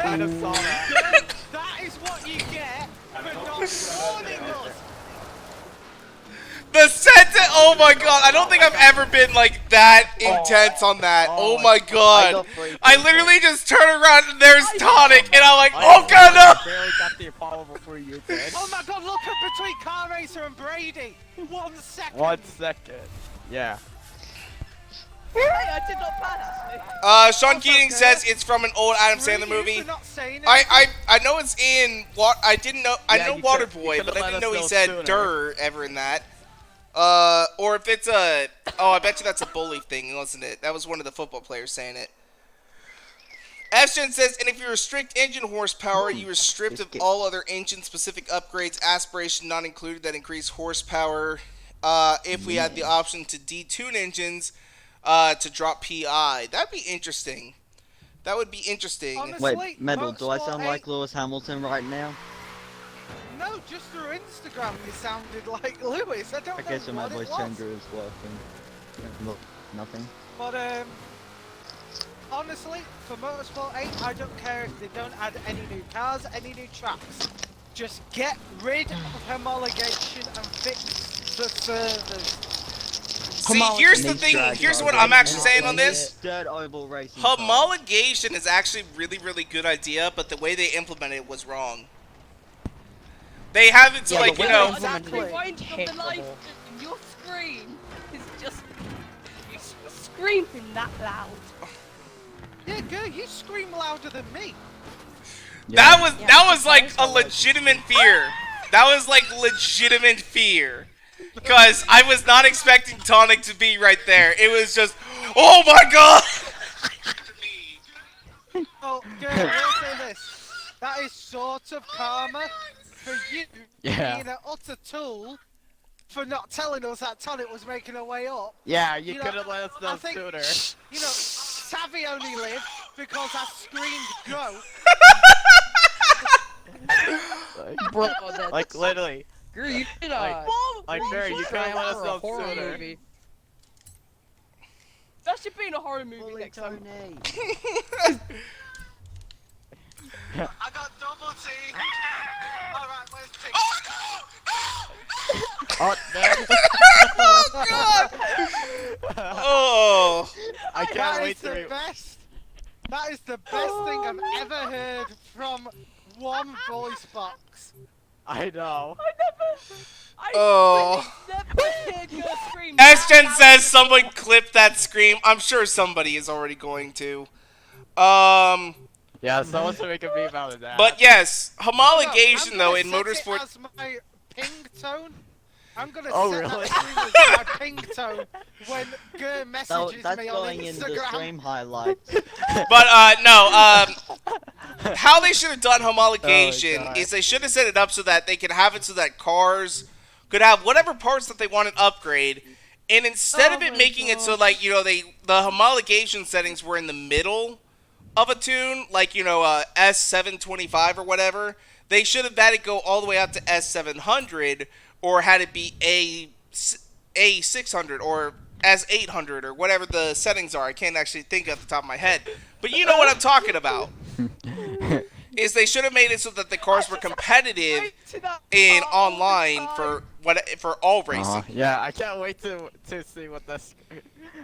kind of saw that. Good. That is what you get for not warning us. The sentence, oh my god, I don't think I've ever been like that intense on that. Oh my god. I literally just turn around and there's Tonic and I'm like, oh god no! I barely got the Apollo before you did. Oh my god, look at between Car Racer and Brady. 1 second. 1 second. Yeah. Hey, I did not pass. Sean Keating says it's from an old Adam Screw Sandler you movie. for not saying I know it's in what I didn't know. I Yeah, know you Waterboy, could've but I let didn't us know he know said sooner. "der" ever in that. Or if it's a I bet you that's a bully thing, wasn't it? That was one of the football players saying it. Ashton says, and if you restrict engine horsepower, you are stripped of all other engine-specific upgrades, aspiration not included, that increase horsepower. If we had the option to detune engines, to drop PI, that'd be interesting. That would be interesting. Honestly, Wait, Metal, do I sound Motorsport like 8 Lewis Hamilton right now? No, just through Instagram you sounded like Lewis. I don't Okay, know so my what voice it was. changer is working. Look, nothing. But honestly, for Motorsport 8, I don't care if they don't add any new cars, any new tracks. Just get rid of homologation and fix the servers. See, here's the thing. Here's what I'm actually saying on this. Dirt oval racing car. Homologation is actually really good idea, but the way they implemented it was wrong. They have it to Yeah, like, the you way know, they Exactly. implemented Point it of the life terrible. in your screen is just you screaming that loud. Yeah, girl, you scream louder than me. that Yeah, was like a legitimate fear. That was like legitimate fear. Because I was not expecting Tonic to be right there. It was just, oh my god! Oh, girl, I'll say this. That is sort of karma for you Yeah. being an utter tool for not telling us that Tonic was making her way up. Yeah, you You know, could have let us I know think- sooner. You know, Savvy only lived because I screamed go. Bro, that's Like literally. Girl, you should Like Barry, you could try have let out us for a know horror sooner. movie. That should be in a horror movie Bully next time. Tony. I got double teamed. Alright, where's Tick? Oh, no. Oh, I can't That wait is to the re- best. That is the best thing I've ever heard from one voice box. I know. I Oh. never heard girl scream. S-Gen that says loud. someone clip that scream. I'm sure somebody is already going to. Yeah, someone should make a meme out of that. But yes, homologation I'm though gonna in set motorsport. it as my ping tone. I'm gonna Oh, set really? that screen as my ping tone when Gur messages That's me on going in the Instagram. stream highlights. But no, how they should have done homologation God. is they should have set it up so that they could have it so that cars could have whatever parts that they want to upgrade, and instead of it making it so like, you know, the homologation settings were in the middle of a tune, like, you know, S725 or whatever, they should have had it go all the way up to S700, or had it be A600 or S800 or whatever the settings are. I can't actually think at the top of my head. But you know what I'm talking about. Is they should have made it so that the cars were competitive in online for all racing. Yeah, I can't wait to see what that's.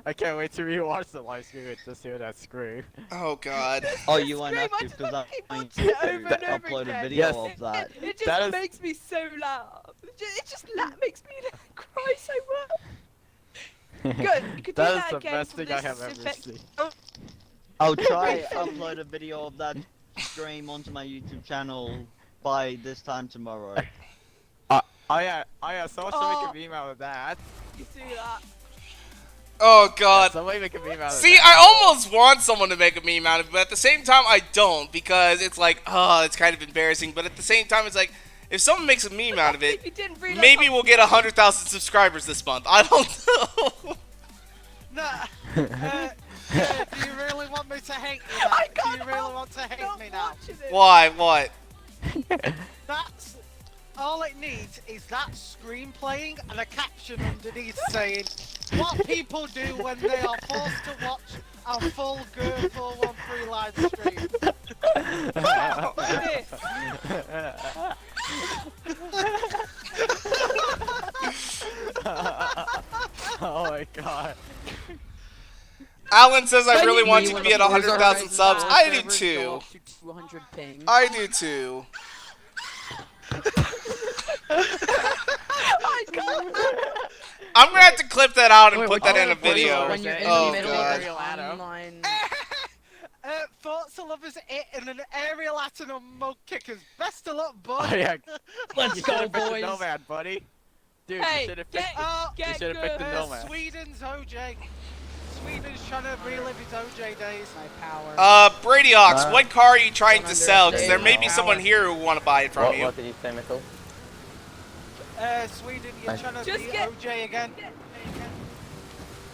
I can't wait to rewatch the live stream to see what that screw. Oh God. Oh, you won't Scream, have I to just because wanna I'm keep going watching it over and to over upload a again. video Yes. of that. It just That is- makes me so laugh. It just makes me cry so much. Good. You could do That is that the again best for thing I this have ever effect- seen. I'll try upload a video of that stream onto my YouTube channel by this time tomorrow. Oh yeah, someone should make a meme out of that. You see that? Oh Yeah, God. somebody make a meme out of See, that. I almost want someone to make a meme out of it, but at the same time, I don't, because it's like, oh, it's kind of embarrassing. But at the same time, it's like, if someone makes a meme out of it, You didn't realize maybe how- we'll get 100,000 subscribers this month. I don't know. Nah. Do you really want me to hate me now? I Do can't you really help want to hate not me now? watching it. Why? What? That's all it needs is that screen playing and a caption underneath saying what people do when they are forced to watch a full Girl 413 live stream. Oh my god. Alan says I really want you to when be at the Forza 100,000 Horizon subs. Four I do servers too. go up to 200 ping. I do too. I can't. I'm gonna have to clip that out and Wait, put what that in a color is it video. when you're in Oh the middle God. of an online... Forza lovers it in an aerial atom on mug kickers. Best of luck, Oh bud. yeah. Let's You go, should've picked the boys. Nomad, buddy. Dude, Hey, you should have get- picked. Oh, You Get should have picked the good. Nomad. Sweden's OJ. Sweden's trying to relive his OJ days. My power. Brady Ox, what car are you trying to sell? Because there may be Power. someone here who will want to buy it from you. What did you say, Metal? Sweden, you're Nice. trying to Just beat get- OJ again.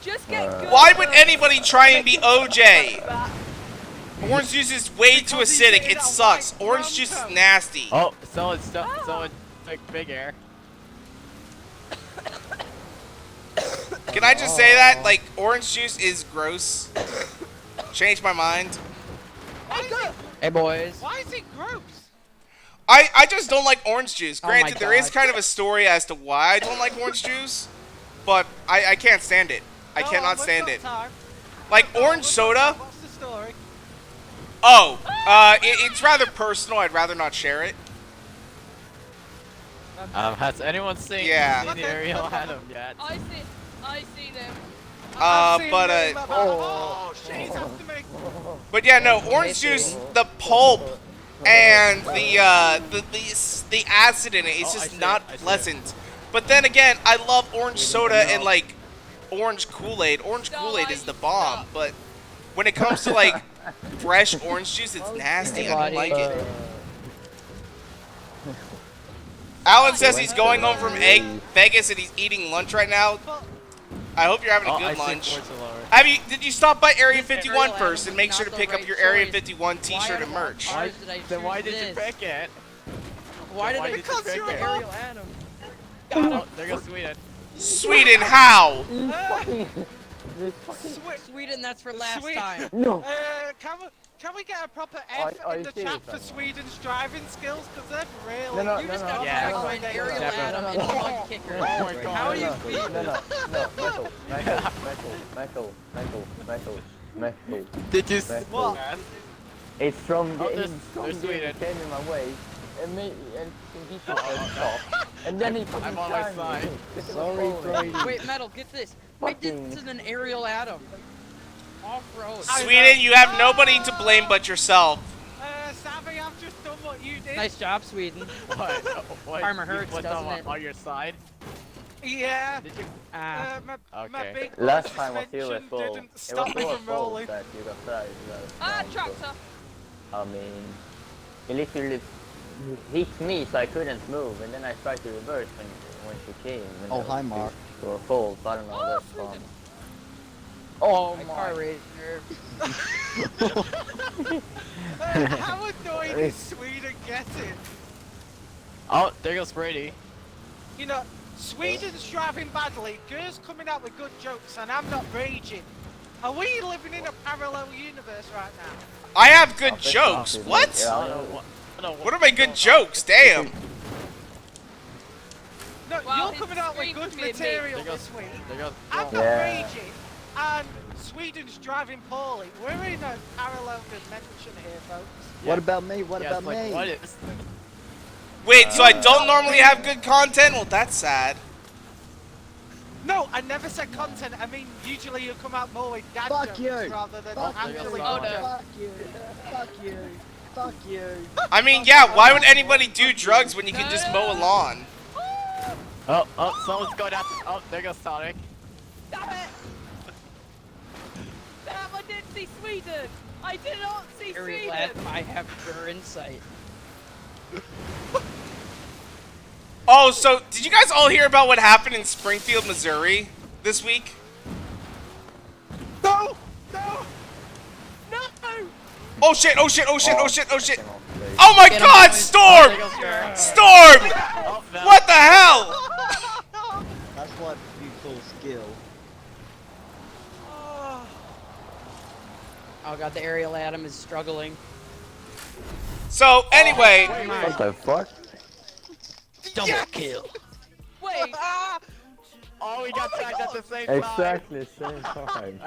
Just get good. Why would anybody try and be OJ? Back. Orange juice is way too Because he's acidic. in It a sucks. white Orange juice is Bronco. nasty. Oh, someone took big air. Can I just say that? Like, orange juice is gross. Change my mind. Hey, boys. Why is it gross? I just don't like orange juice. Oh my Granted, there is God. kind of a story as to why I don't like orange juice, but I can't stand it. I Go on, cannot we've stand got it. time. Like, Go on, orange we've got soda. time. What's the story? Oh, it's rather personal. I'd rather not share it. Has anyone seen Yeah. the Ariel Atom yet? I see them. I've seen but, him about- oh, shit, he's after me. But yeah, no, orange juice, the pulp and the acid in it, it's Oh, I just see not it, I see it. pleasant. But then again, I love orange soda and like orange Kool-Aid. Orange Kool-Aid is the bomb, but when it comes to like fresh orange juice, it's nasty. I don't like it. Alan says he's going home from Vegas and he's eating lunch right now. I hope you're having a Oh, I good see lunch. Forza lower. Did you stop by Area This 51 Ariel first Atom and make is sure to not pick the up your right Area choice. 51 Why t-shirt out and of all merch? cars did I Then why choose did you this? pick it? Why did Why I did you Because pick you're it? a Ariel Atom? Oh, there goes Sweden. Sweden, how? Sweden, that's for last Sweet. time. No. Can we get a proper F Are in you the serious chat for right now? Sweden's driving skills? Because they're really... No, no, You just no, got no, Yeah. attacked by an Ariel Definitely. Atom and a mud kicker. Oh my God. How do you no, feel? Metal. Did you? What? It's from the Oh, there's game Sweden. came in my way, and he should have stopped. And then he fucking I'm on my slammed me. side. Sorry, Brady. Wait, Metal, get this. Wait, this is an Aerial Atom. Off-road. Sweden, you have nobody to blame but yourself. Savvy, I've just done what you did. Nice job, Sweden. What? Armor You hurts, put doesn't them it? on your side? Yeah. Did you? My Okay. big Last time was you as suspension well. didn't It stop was me your from fault rolling. that you got tired. Ah, tractor. I mean, he literally hit me so I couldn't move, and then I tried to reverse when she came. And Oh, it hi, was Mark. Your fault. I don't know. That's fun. Oh My my. car racer. How annoying is Sweden getting? Oh, there goes Brady. You know, Sweden's driving badly, Gur's coming out with good jokes, and I'm not raging. Are we living in a parallel universe right now? I have good Office jokes. is What? like, I don't know what. I don't know What are my good jokes? Damn. No, Wow, you're his coming out with screen good could be a material There goes- this week. There goes. I'm not Yeah. raging, and Sweden's driving poorly. We're in a parallel dimension here, folks. What about me? What Yeah, about it's like, me? what is? Wait, so I don't normally have good content? Well, that's sad. No, I never said content. I mean, usually you come out more with dad Fuck jokes you. rather than Fuck actually you. Oh, good no. jokes. Fuck you. Fuck you. Fuck you. I mean, yeah, why would anybody do drugs when you can just mow a lawn? Oh, someone's going after. Oh, there goes Sonic. Damn it! Damn, I didn't see Sweden! I did not see Very Sweden! last I have pure insight. Oh, so did you guys all hear about what happened in Springfield, Missouri this week? No! No! No! Oh shit, oh shit, oh shit, oh shit, oh shit. Fucking awful. Oh my Get him, god, boys. Storm! There goes Gurr. Storm! Oh, no. What the hell? That's what you call skill. Oh god, the aerial atom is struggling. So, anyway, What the fuck? Double kill. Wait! Oh, we got tagged at the same time. Exactly same time.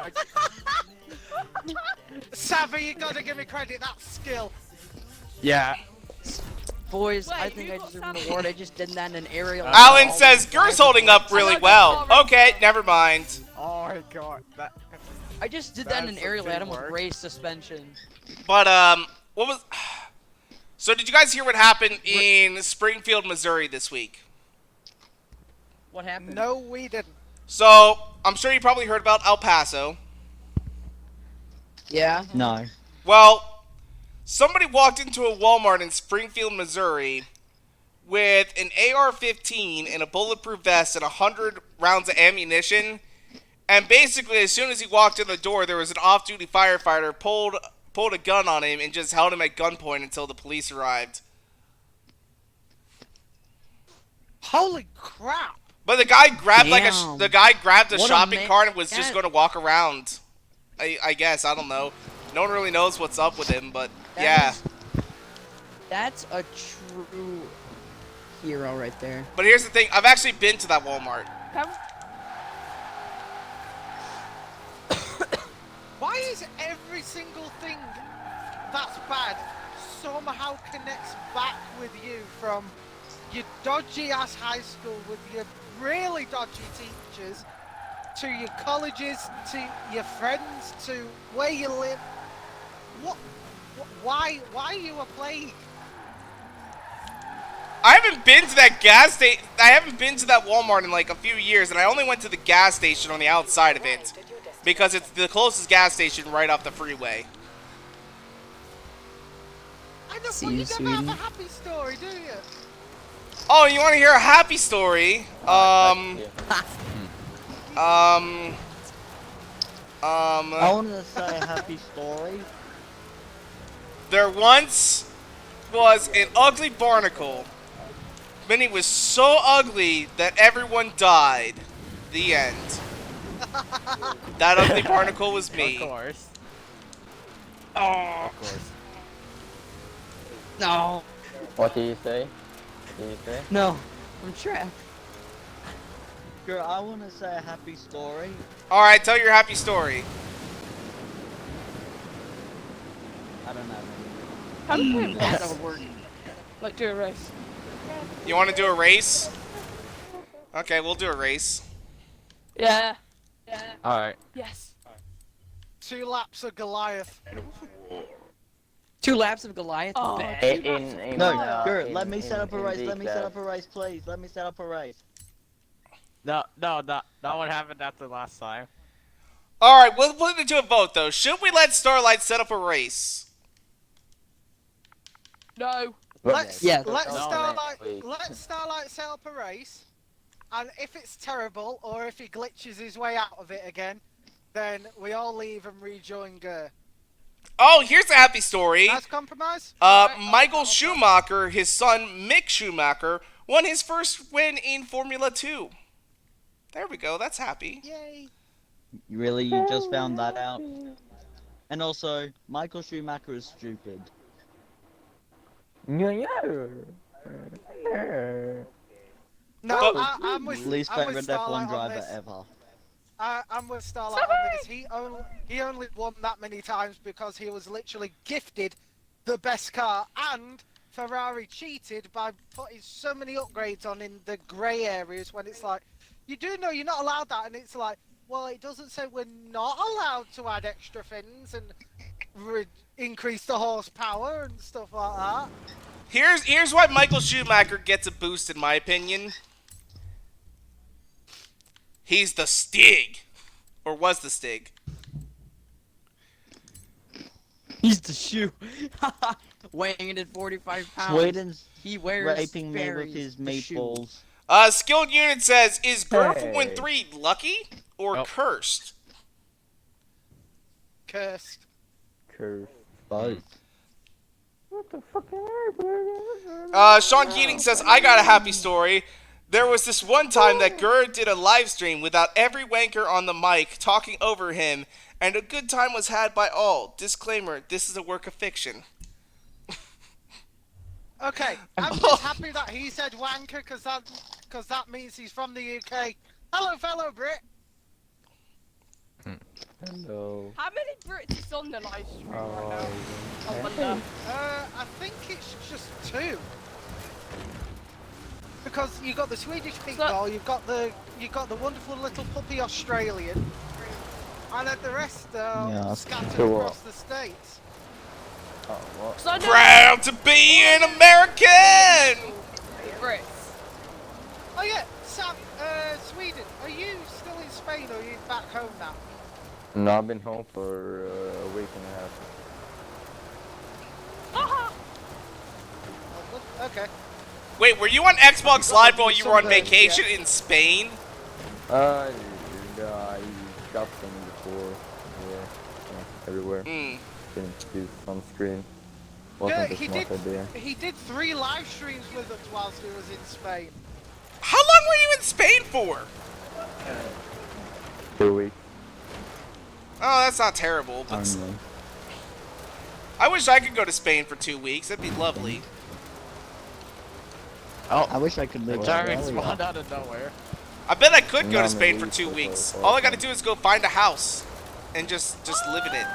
Savvy, you gotta give me credit, that's skill. Yeah. Boys, Wait, I think who I got just remembered Savvy? the word. I just did that in an aerial. Alan atom. says Gur's holding up really well. Okay, never mind. Oh my god. That. I just did that in an That's aerial some atom with teamwork. race suspension. But, what was... So, did you guys hear what happened in Springfield, Missouri this week? What happened? No, we didn't. So, I'm sure you probably heard about El Paso. Yeah. No. Well, somebody walked into a Walmart in Springfield, Missouri with an AR-15 and a bulletproof vest and 100 rounds of ammunition. And basically, as soon as he walked in the door, there was an off-duty firefighter pulled a gun on him and just held him at gunpoint until the police arrived. Holy crap! But the guy grabbed Damn. the guy grabbed a What a shopping man- cart and was just that- going to walk around. I guess, I don't know. No one really knows what's up with him, but That yeah. is- That's a true hero right there. But here's the thing, I've actually been to that Walmart. Come. Why is every single thing that's bad somehow connects back with you from your dodgy ass high school with your really dodgy teachers to your colleges to your friends to where you live? Why are you a plague? I haven't been to that gas station. I haven't been to that Walmart in like a few years, and I only went to the gas station on the outside of it because it's the closest gas station right off the freeway. I know, See but you, you never Sweden. have a happy story, do you? Oh, you want to hear a happy story? Yeah. I want to say a happy story. There once was an ugly barnacle. But he was so ugly that everyone died. The end. That ugly barnacle was Of me. course. Oh. Of course. No. What did you say? Did you say? No. I'm trapped. Girl, I want to say a happy story. Alright, tell your happy story. I don't know. How do you That would work. Like, do a race. You want to do a race? Okay, we'll do a race. Yeah. Yeah. Alright. Yes. 2 laps of Goliath. 2 laps of Goliath. Oh, Bad. In No, uh, girl, in- let me set in- up a in race. the Let me set class. up a race, please. Let me set up a race. No, that one happened after last time. Alright, we'll put it to a vote though. Should we let Starlight set up a race? No. Let's Yeah. let No, Starlight next week. let Starlight set up a race, and if it's terrible or if he glitches his way out of it again, then we all leave and rejoin Gur. Oh, here's a happy story. That's compromise? Alright, Michael Schumacher, his son Mick Schumacher, won his first win in Formula 2. There we go. That's happy. Yay. Really, you just found that out? And also, Michael Schumacher is stupid. No, But- I'm with Least I'm favorite with F1 Starlight on driver this. ever. I'm with Starlight on this. He only won that many times because he was literally gifted the best car, and Ferrari cheated by putting so many upgrades on in the grey areas when it's like, you do know you're not allowed that, and it's like, well, it doesn't say we're not allowed to add extra things and increase the horsepower and stuff like that. Here's why Michael Schumacher gets a boost, in my opinion. He's the Stig. Or was the Stig. He's the shoe. Weighing in at 45 pounds. Sweden's He wears raping me with Sperry's, his the shoe. meatballs. Skilled Unit says, is Gur for win Hey. 3 lucky or Oh. cursed? Cursed. Curse. Both. Sean Keating says, I got a happy story. There was this one time that Gur did a live stream without every wanker on the mic talking over him, and a good time was had by all. Disclaimer, this is a work of fiction. Okay, I'm just happy that he said wanker because that means he's from the UK. Hello, fellow Brit. Hello. How many Brits is on the live stream right How now? are I you? wonder. I think it's just 2. Because you got the Swedish big So- doll, you got the wonderful little puppy Australian, and then the rest Yeah, scattered so what? across the states. Oh, what? So I know Proud to be an American! Brits. Oh yeah, Sam, Sweden. Are you still in Spain or are you back home now? No, I've been home for a week and a half. Haha. Oh, good. Okay. Wait, were you on Xbox Live while you were on Someday, vacation in Spain? Yeah, I got them before. Yeah, everywhere. Hmm. Didn't do some stream. Yeah, Wasn't a he smart did. idea. He did 3 live streams with us whilst he was in Spain. How long were you in Spain for? 2 weeks. Oh, that's not terrible. But Only. I wish I could go to Spain for 2 weeks. That'd be lovely. Oh, I wish I could live the there. tyrant spawned out of nowhere. I bet I could go No, to Spain for maybe 2 for weeks. the- All I gotta do is go find a house and just live in it.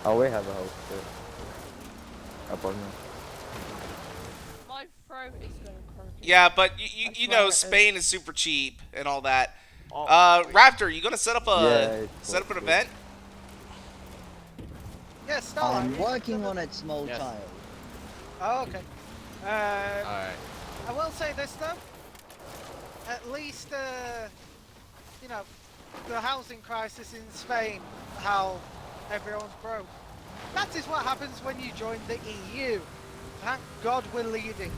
Oh, we have a house too. Apartment. My throat is going crazy. Yeah, but you know Spain is super cheap and all that. Raptor, you gonna set up an event? Yeah, Starlight. I'm working on it, small Yes. child. Oh, okay. Alright. I will say this though. At least, you know, the housing crisis in Spain, how everyone's broke. That is what happens when you join the EU. Thank God we're leading.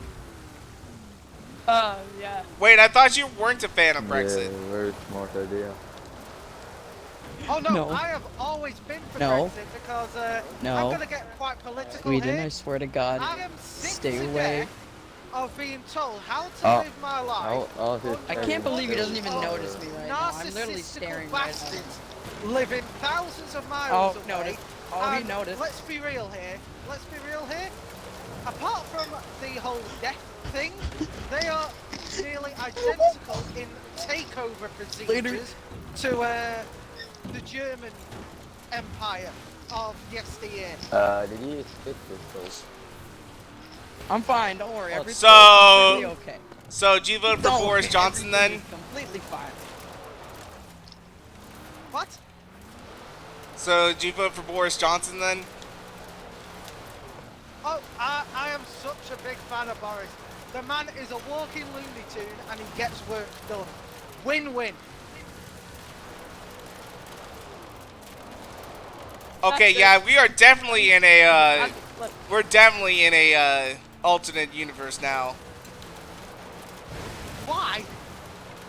Yeah. Wait, I thought you weren't a fan of Brexit. Yeah, very smart idea. Oh no, No. I have always been for No. Brexit because No. I'm gonna get quite political Sweden, here. I swear to God. I am sick Stay to away. death of being told how to Oh. live my life. I can't believe he doesn't even notice me right now. I'm literally Narcissistical staring right at him. bastards living thousands of miles Oh, away. notice. Oh, he And noticed. Let's be real here. Let's be real here. Apart from the whole death thing, they are nearly identical in takeover procedures to the German Empire of yesteryear. Did you stick this I'm fine, don't worry. Everything's So- completely okay. So, do you vote for Don't Boris worry, Johnson everything then? is completely fine. What? So, do you vote for Boris Johnson then? Oh, I am such a big fan of Boris. The man is a walking Looney Tune and he gets work done. Win-win. Okay, That's yeah, we are definitely in a Look, we're definitely in a alternate universe now. Why?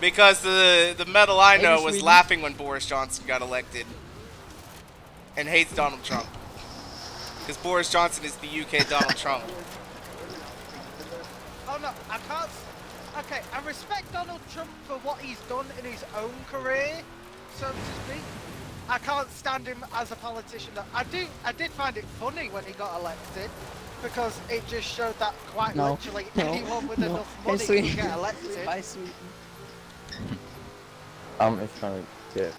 Because the metal I know Maybe was Sweden. laughing when Boris Johnson got elected. And hates Donald Trump. Because Boris Johnson is the UK Donald Trump. Oh no, I can't. Okay, I respect Donald Trump for what he's done in his own career, so to speak. I can't stand him as a politician. I did find it funny when he got elected, because it just showed that quite No, literally no, anyone with no. enough Hey, money sweetie. can get elected. Bye, sweetie. It's trying to get.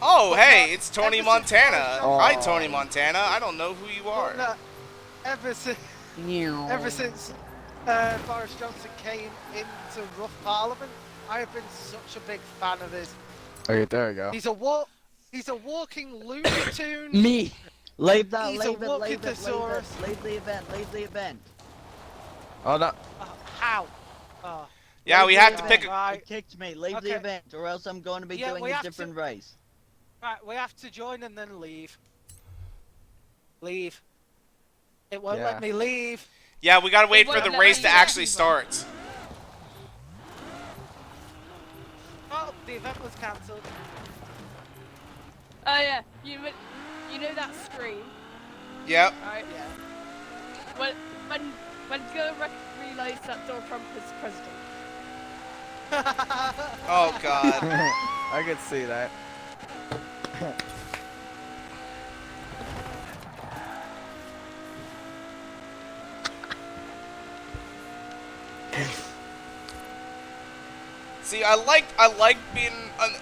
Oh, But hey, not- it's Tony ever since Montana. Boris Hi, Johnson- Tony Montana. I don't know who you are. Well, no, ever since Boris Johnson came into rough Parliament, I have been such a big fan of his. Okay, there we go. He's a walking Looney Tune. Me. Leave that, He's a leave it, walking leave it, leave it. thesaurus. Leave the event, leave the event. Oh no. How? Oh. Yeah, Leave we the have to event. pick a... Right. It kicked me, leave Okay. the event, or else I'm going to be Yeah, doing we a have to- different race. Right, we have to join and then leave. Leave. It won't Yeah. let me leave. Yeah, we gotta wait for won't the let race me to leave. actually start. Oh, the event was cancelled. Oh yeah, you know that scream, Yep. right? Yeah. When Go realised that Donald Trump is president. Oh, God. I could see that. See, I like being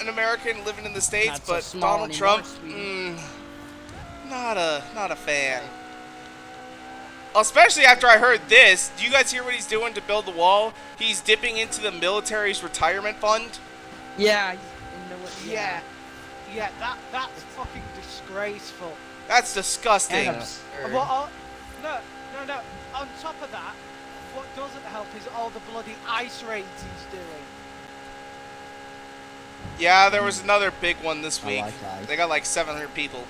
an American living in the States, Not so but small Donald anymore, Trump, sweetie. not a fan. Especially after I heard this. Do you guys hear what he's doing to build the wall? He's dipping into the military's retirement fund. Yeah. Yeah. Yeah, that's fucking disgraceful. That's disgusting. And absurd. Well, no. On top of that, what doesn't help is all the bloody ice raids he's doing. Yeah, there was another big one this I week. like ice. They got like 700 people.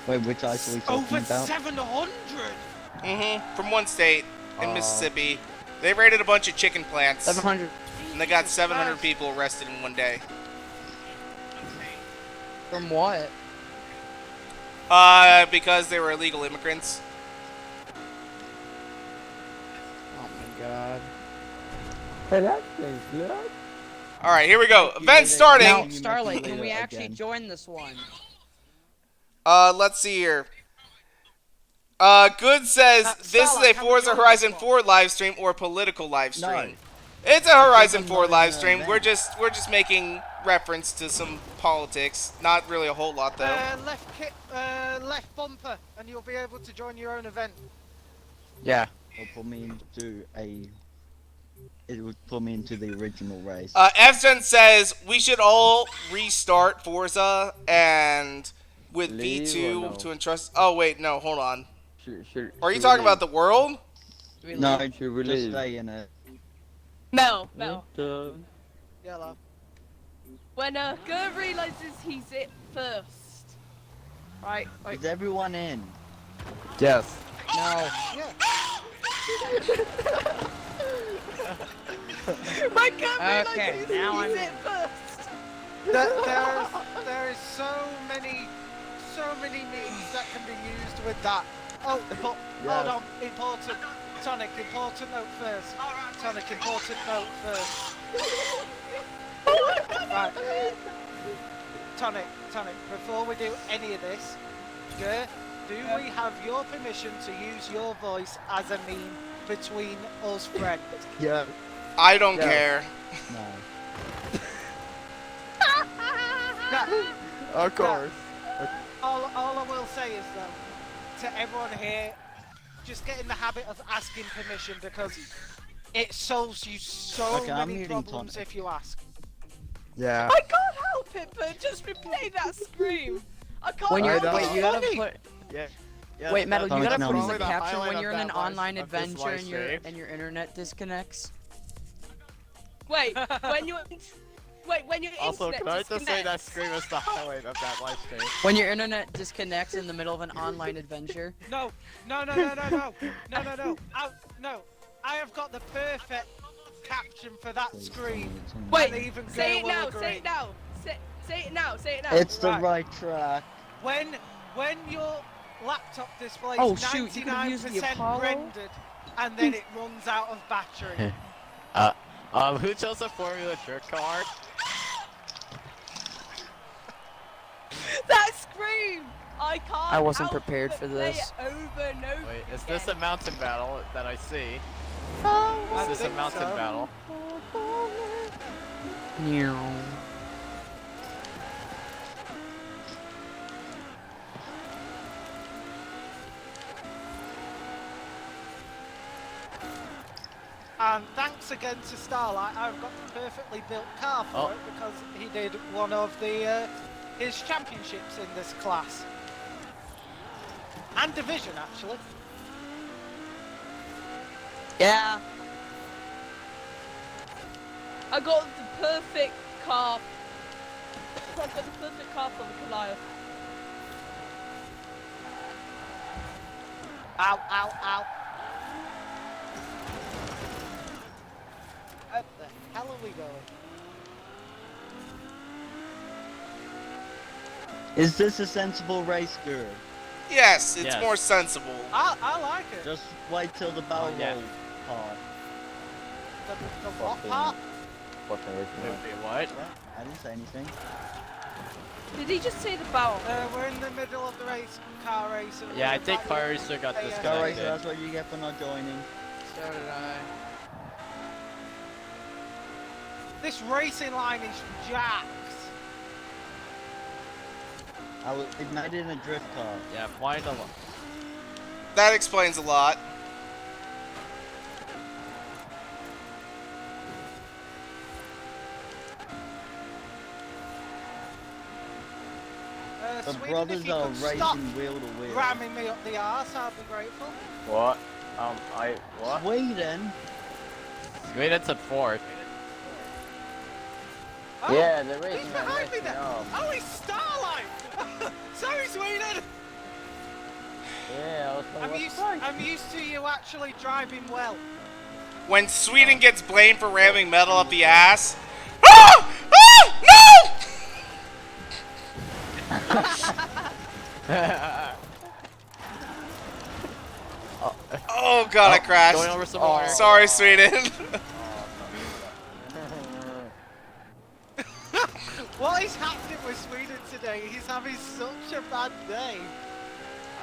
Wait, which ice are we talking Over about? 700. From one state in Oh. Mississippi. They raided a bunch of chicken plants. 700. And they got Jesus 700 Christ. people arrested in one day. From what? Because they were illegal immigrants. Oh my god. Alright, here we go. You Event did it. starting. Now, You Starlight, mentioned can we it actually again. join this one? Let's see here. Good says this is Starlight, a can we Forza join Horizon this 4 live stream or political live stream. No. It's a Horizon It's 4 an live online stream. event. We're just making reference to some politics. Not really a whole lot though. Left bumper, and you'll be able to join your own event. Yeah. It'll put me into a. It would put me into the original race. Evson says we should all restart Forza and with Leave V2 or no? to entrust. Oh wait, no, hold on. Should Are you talking about the world? No, Should we just leave? stay in it. Mel. Yellow. When Go realizes he's it first, right? Like, Is everyone in? Yes. No. when Go realizes Okay, now he's I'm it first. There is so many means that can be used with that. Oh, but hold on, important. Tonic, important note first. Tonic, important note first. Right. Tonic, before we do any of this, do we have your permission to use your voice as a meme between us friends? Yeah. I don't Yeah. care. No. Of course. All I will say is though, to everyone here, just get in the habit of asking permission because it solves you so Okay, I'm many muting problems Tonic. if you ask. Yeah. I can't help it, but just replay that scream. I can't. When you're I know. wait, you gotta Funny. put Yeah. wait, Metal. You Tonic gotta now put means- the Probably the caption highlight when you're of in an that live- online of this adventure live stream. and your internet disconnects. Wait, when your Also, internet can I just say that disconnects- scream is the highlight of that live stream? When your internet disconnects in the middle of an online adventure. No. Oh, no. I have got the perfect caption for that scream. Wait, And even say Gray it will now, agree. say it now. Say it now, say it now. It's the Right. right track. When your laptop displays Oh, shoot, you could've used the 99% Apollo? rendered and then it runs out of battery. Who chose a Formula Shirt car? That scream! I can't I wasn't help prepared but for play this. it over and over Wait, is again. this a mountain battle that I see? I Is this a think mountain so. battle? Meow. And thanks again to Starlight, I've got the perfectly built car for it because he did one of the his championships in this class. And division, actually. Yeah. I got the perfect car. I got the perfect car for the Goliath. Ow, ow, ow. Where the hell are we going? Is this a sensible race, Guru? Yes, it's Yes. more sensible. I like it. Just wait till the barrel yeah. roll part. The what part? Fucking rich man. Wait, what? Yeah, I didn't say anything. Did he just say the barrel? We're in the middle of the race, car race. And Yeah, I we're think about to- Car Racer got Yeah, yeah. Car racer, disconnected. that's what you get for not joining. So did I. This racing line is jacked. It made it in a drift car. Yeah, flying along. That explains a lot. The Sweden, brothers if you are could stop racing wheel to wheel. ramming me up the arse, I'd be grateful. What? What? Sweden? Sweden's at fourth. Oh, Yeah, the he's racing man behind me messed me there. up. Oh, he's Starlight. Sorry, Sweden. Yeah, I was like, I'm used to you actually driving well. When Sweden gets blamed for ramming metal up the ass. Ah! Ah! No! Oh god, I crashed. Going over some water. Sorry, Sweden. What is happening with Sweden today? He's having such a bad day.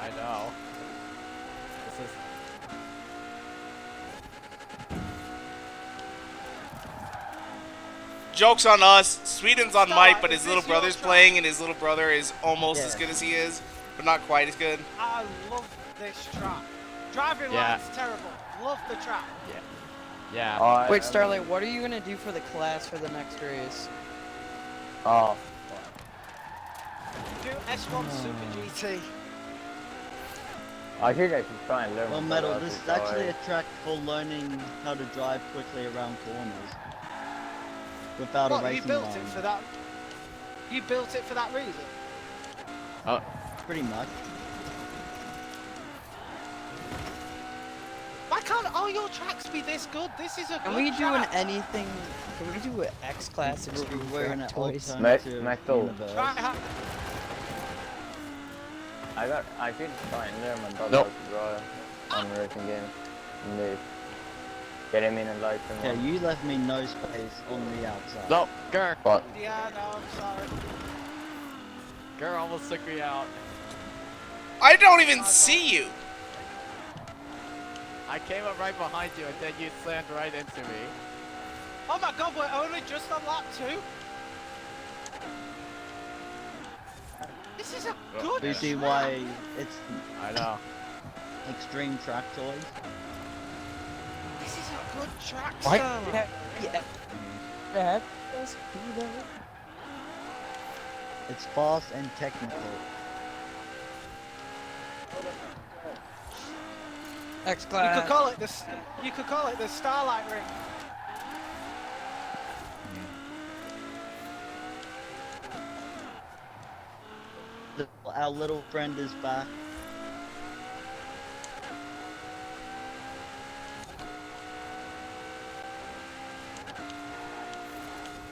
I know. This is. Joke's on us. Sweden's on Starlight, mic, but is his little this your brother's track? playing, and his little brother is almost Yeah. as good as he is, but not quite as good. I love this track. Driving Yeah. line's terrible. Love the track. Yeah. oh, Wait, Starlight, what are you gonna do for the class for the next race? Oh, Do S1 Super GT. I think I should try and learn. Well, what Metal, else this is is actually going. a track for learning how to drive quickly around corners. Without a What, you racing built line. it for that? You built it for that reason? Pretty much. Why can't all your tracks be this good? This is a Can good we do an track. anything? Can we do an X class extreme We're in track an toys? alternative Metal. universe. Try ha- I should try and learn my brother Nope. how to drive on racing games. And this. Get him in and light him Okay, up. you left me no space on the outside. No, Gurr. What? Yeah, no, I'm sorry. Gurr almost took me out. I don't even see you. I came up right behind you and then you slammed right into me. Oh my god, we're only just on lap 2? This is a good Do you see track. why it's I know. extreme track toys? This is a good track, What? Starlight. Yeah. That does be that. It's fast and technical. X You class. could call it you could call it the Starlight Ring. Our little friend is back.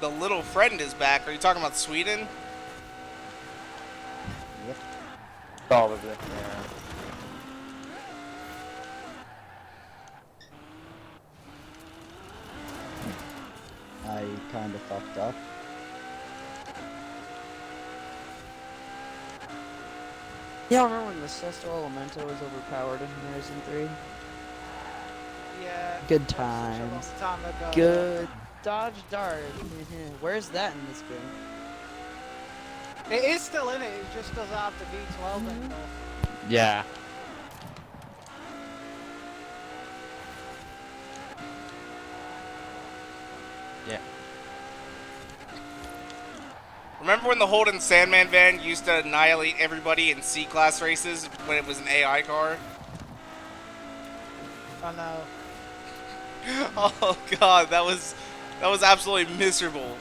the little friend is back. Are you talking about Sweden? Yep. Probably, yeah. I kind of fucked up. Yeah, I remember when the Sesto Elemento was overpowered in Horizon 3? Yeah. Good Such a long times. time ago. Good. Dodge Dart. Where's that in this game? It is still in it. It just doesn't have the V12 anymore. Yeah. Yeah. Remember when the Holden Sandman van used to annihilate everybody in C-class races when it was an AI car? I know. Oh god, that was absolutely miserable.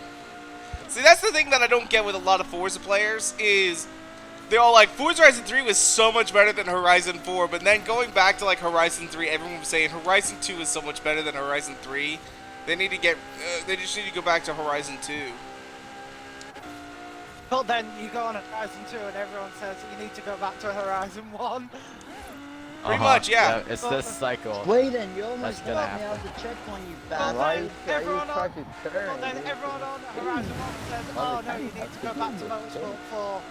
See, that's the thing that I don't get with a lot of Forza players is they're all like, Forza Horizon 3 was so much better than Horizon 4, but then going back to like Horizon 3, everyone was saying Horizon 2 is so much better than Horizon 3. They need to get, they just need to go back to Horizon 2. But then you go on Horizon 2 and everyone says you need to go back to Horizon 1. Pretty much, yeah. It's this cycle. Sweden, you almost That's gonna got me out happen. the checkpoint, you But bastard. Why then you everyone try on, to turn? but then dude? everyone on Horizon 1 says, oh no, you need to go back to Motorsport 4.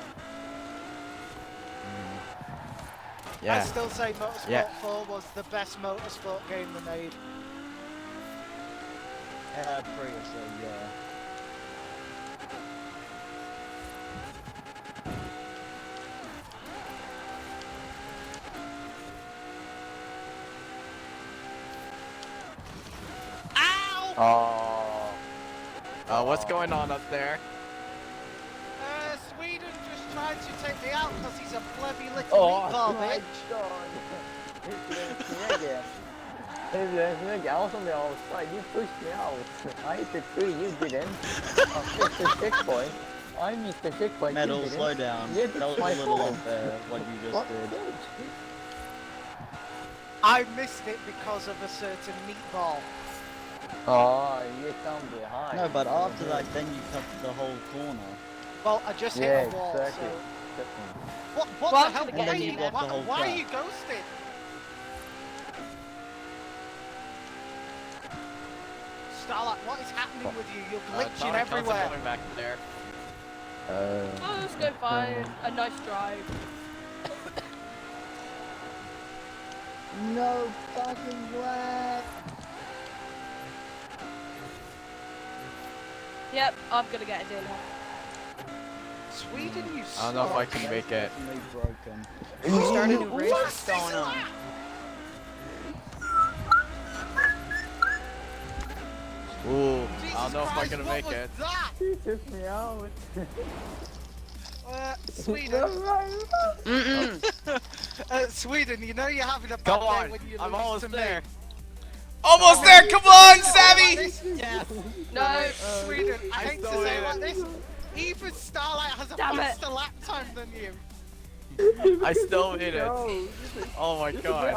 I Yeah. still say Motorsport Yeah. 4 was the best motorsport game they made. Yeah, pretty sure, yeah. Oh. What's going on up there? Sweden just tried to take me out because he's a bloody little Oh meatball, my bitch. god. I was on the outside, you pushed me out. I hit the tree, you didn't. I missed the checkpoint. I missed the checkpoint, Metal, you didn't. slow down. Yeah, That was my a little fault. unfair, what you just did. I missed it because of a certain meatball. Oh, you come behind. No, but after that, then you cut the whole corner. Well, I just hit Yeah, a wall, exactly. so... What Well, the I'm hell? gonna Why, get are you you, then. blocked the whole why are track. you ghosting? Starlight, what is happening with you? You're glitching Tommy Johnson everywhere. going back there. Oh, it's going fine. A nice drive. No fucking way! Yep, I'm gonna get a deal. Sweden, you I don't know if I suck. can make it. Definitely broken. You started a race? What's going on? Ooh, Jesus I don't know if I'm Christ, gonna what make was it. that? You took me out. Sweden. Mm-mm. Sweden, you know you're having a bad Come day on, when you I'm lose almost to me. there. Almost there, come on, Savvy! Yes. No. Sweden, I I hate to still say it made like it. this, even Starlight has a Damn it. faster lap time than you. I still made it. Oh my god.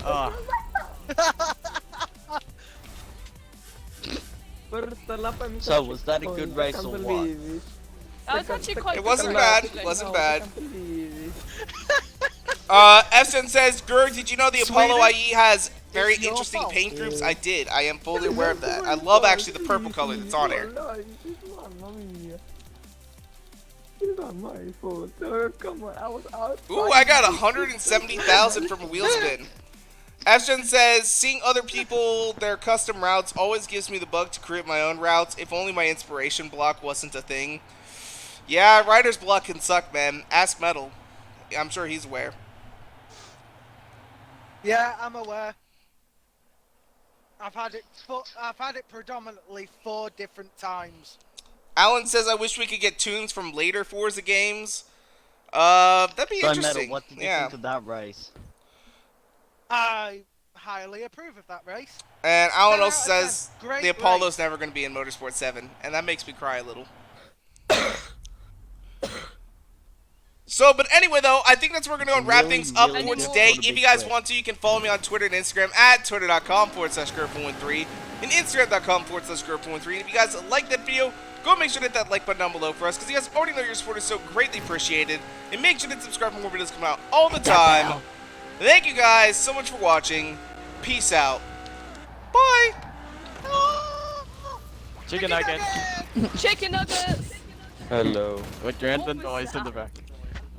Ah. So, was that a good race or what? That was actually quite It good wasn't race, bad, actually. wasn't bad. Efson says, Greg, did you know the Apollo Sweden? IE has very It's your interesting fault. paint groups? I did. I am fully aware of that. I love actually the purple color that's on there. It's not my fault. Oh, come on, I was out. Ooh, I got 170,000 from a wheel spin. Efson says, seeing other people, their custom routes always gives me the bug to create my own routes. If only my inspiration block wasn't a thing. Yeah, writer's block can suck, man. Ask Metal. I'm sure he's aware. Yeah, I'm aware. I've had it predominantly 4 different times. Alan says, I wish we could get tunes from later Forza games. That'd be So, interesting. Metal, what did you Yeah. think of that race? I highly approve of that race. And Alan 10 also out of 10. says Great the Apollo's race. never going to be in Motorsport 7, and that makes me cry a little. So, but anyway, though, I think that's where we're going to go and wrap Really, things up really for good. today. Wanna be If you guys quick. want to, you can follow me on Twitter and Instagram at twitter.com/Script113. and Instagram.com/Square.3. And if you guys like that video, go make sure to hit that like button down below for us, because you guys already know your support is so greatly appreciated. And make sure to subscribe for more videos come out all the time. Thank you guys so much for watching. Peace out. Bye. Chicken nuggets. Chicken nuggets! With your engine noise in the back.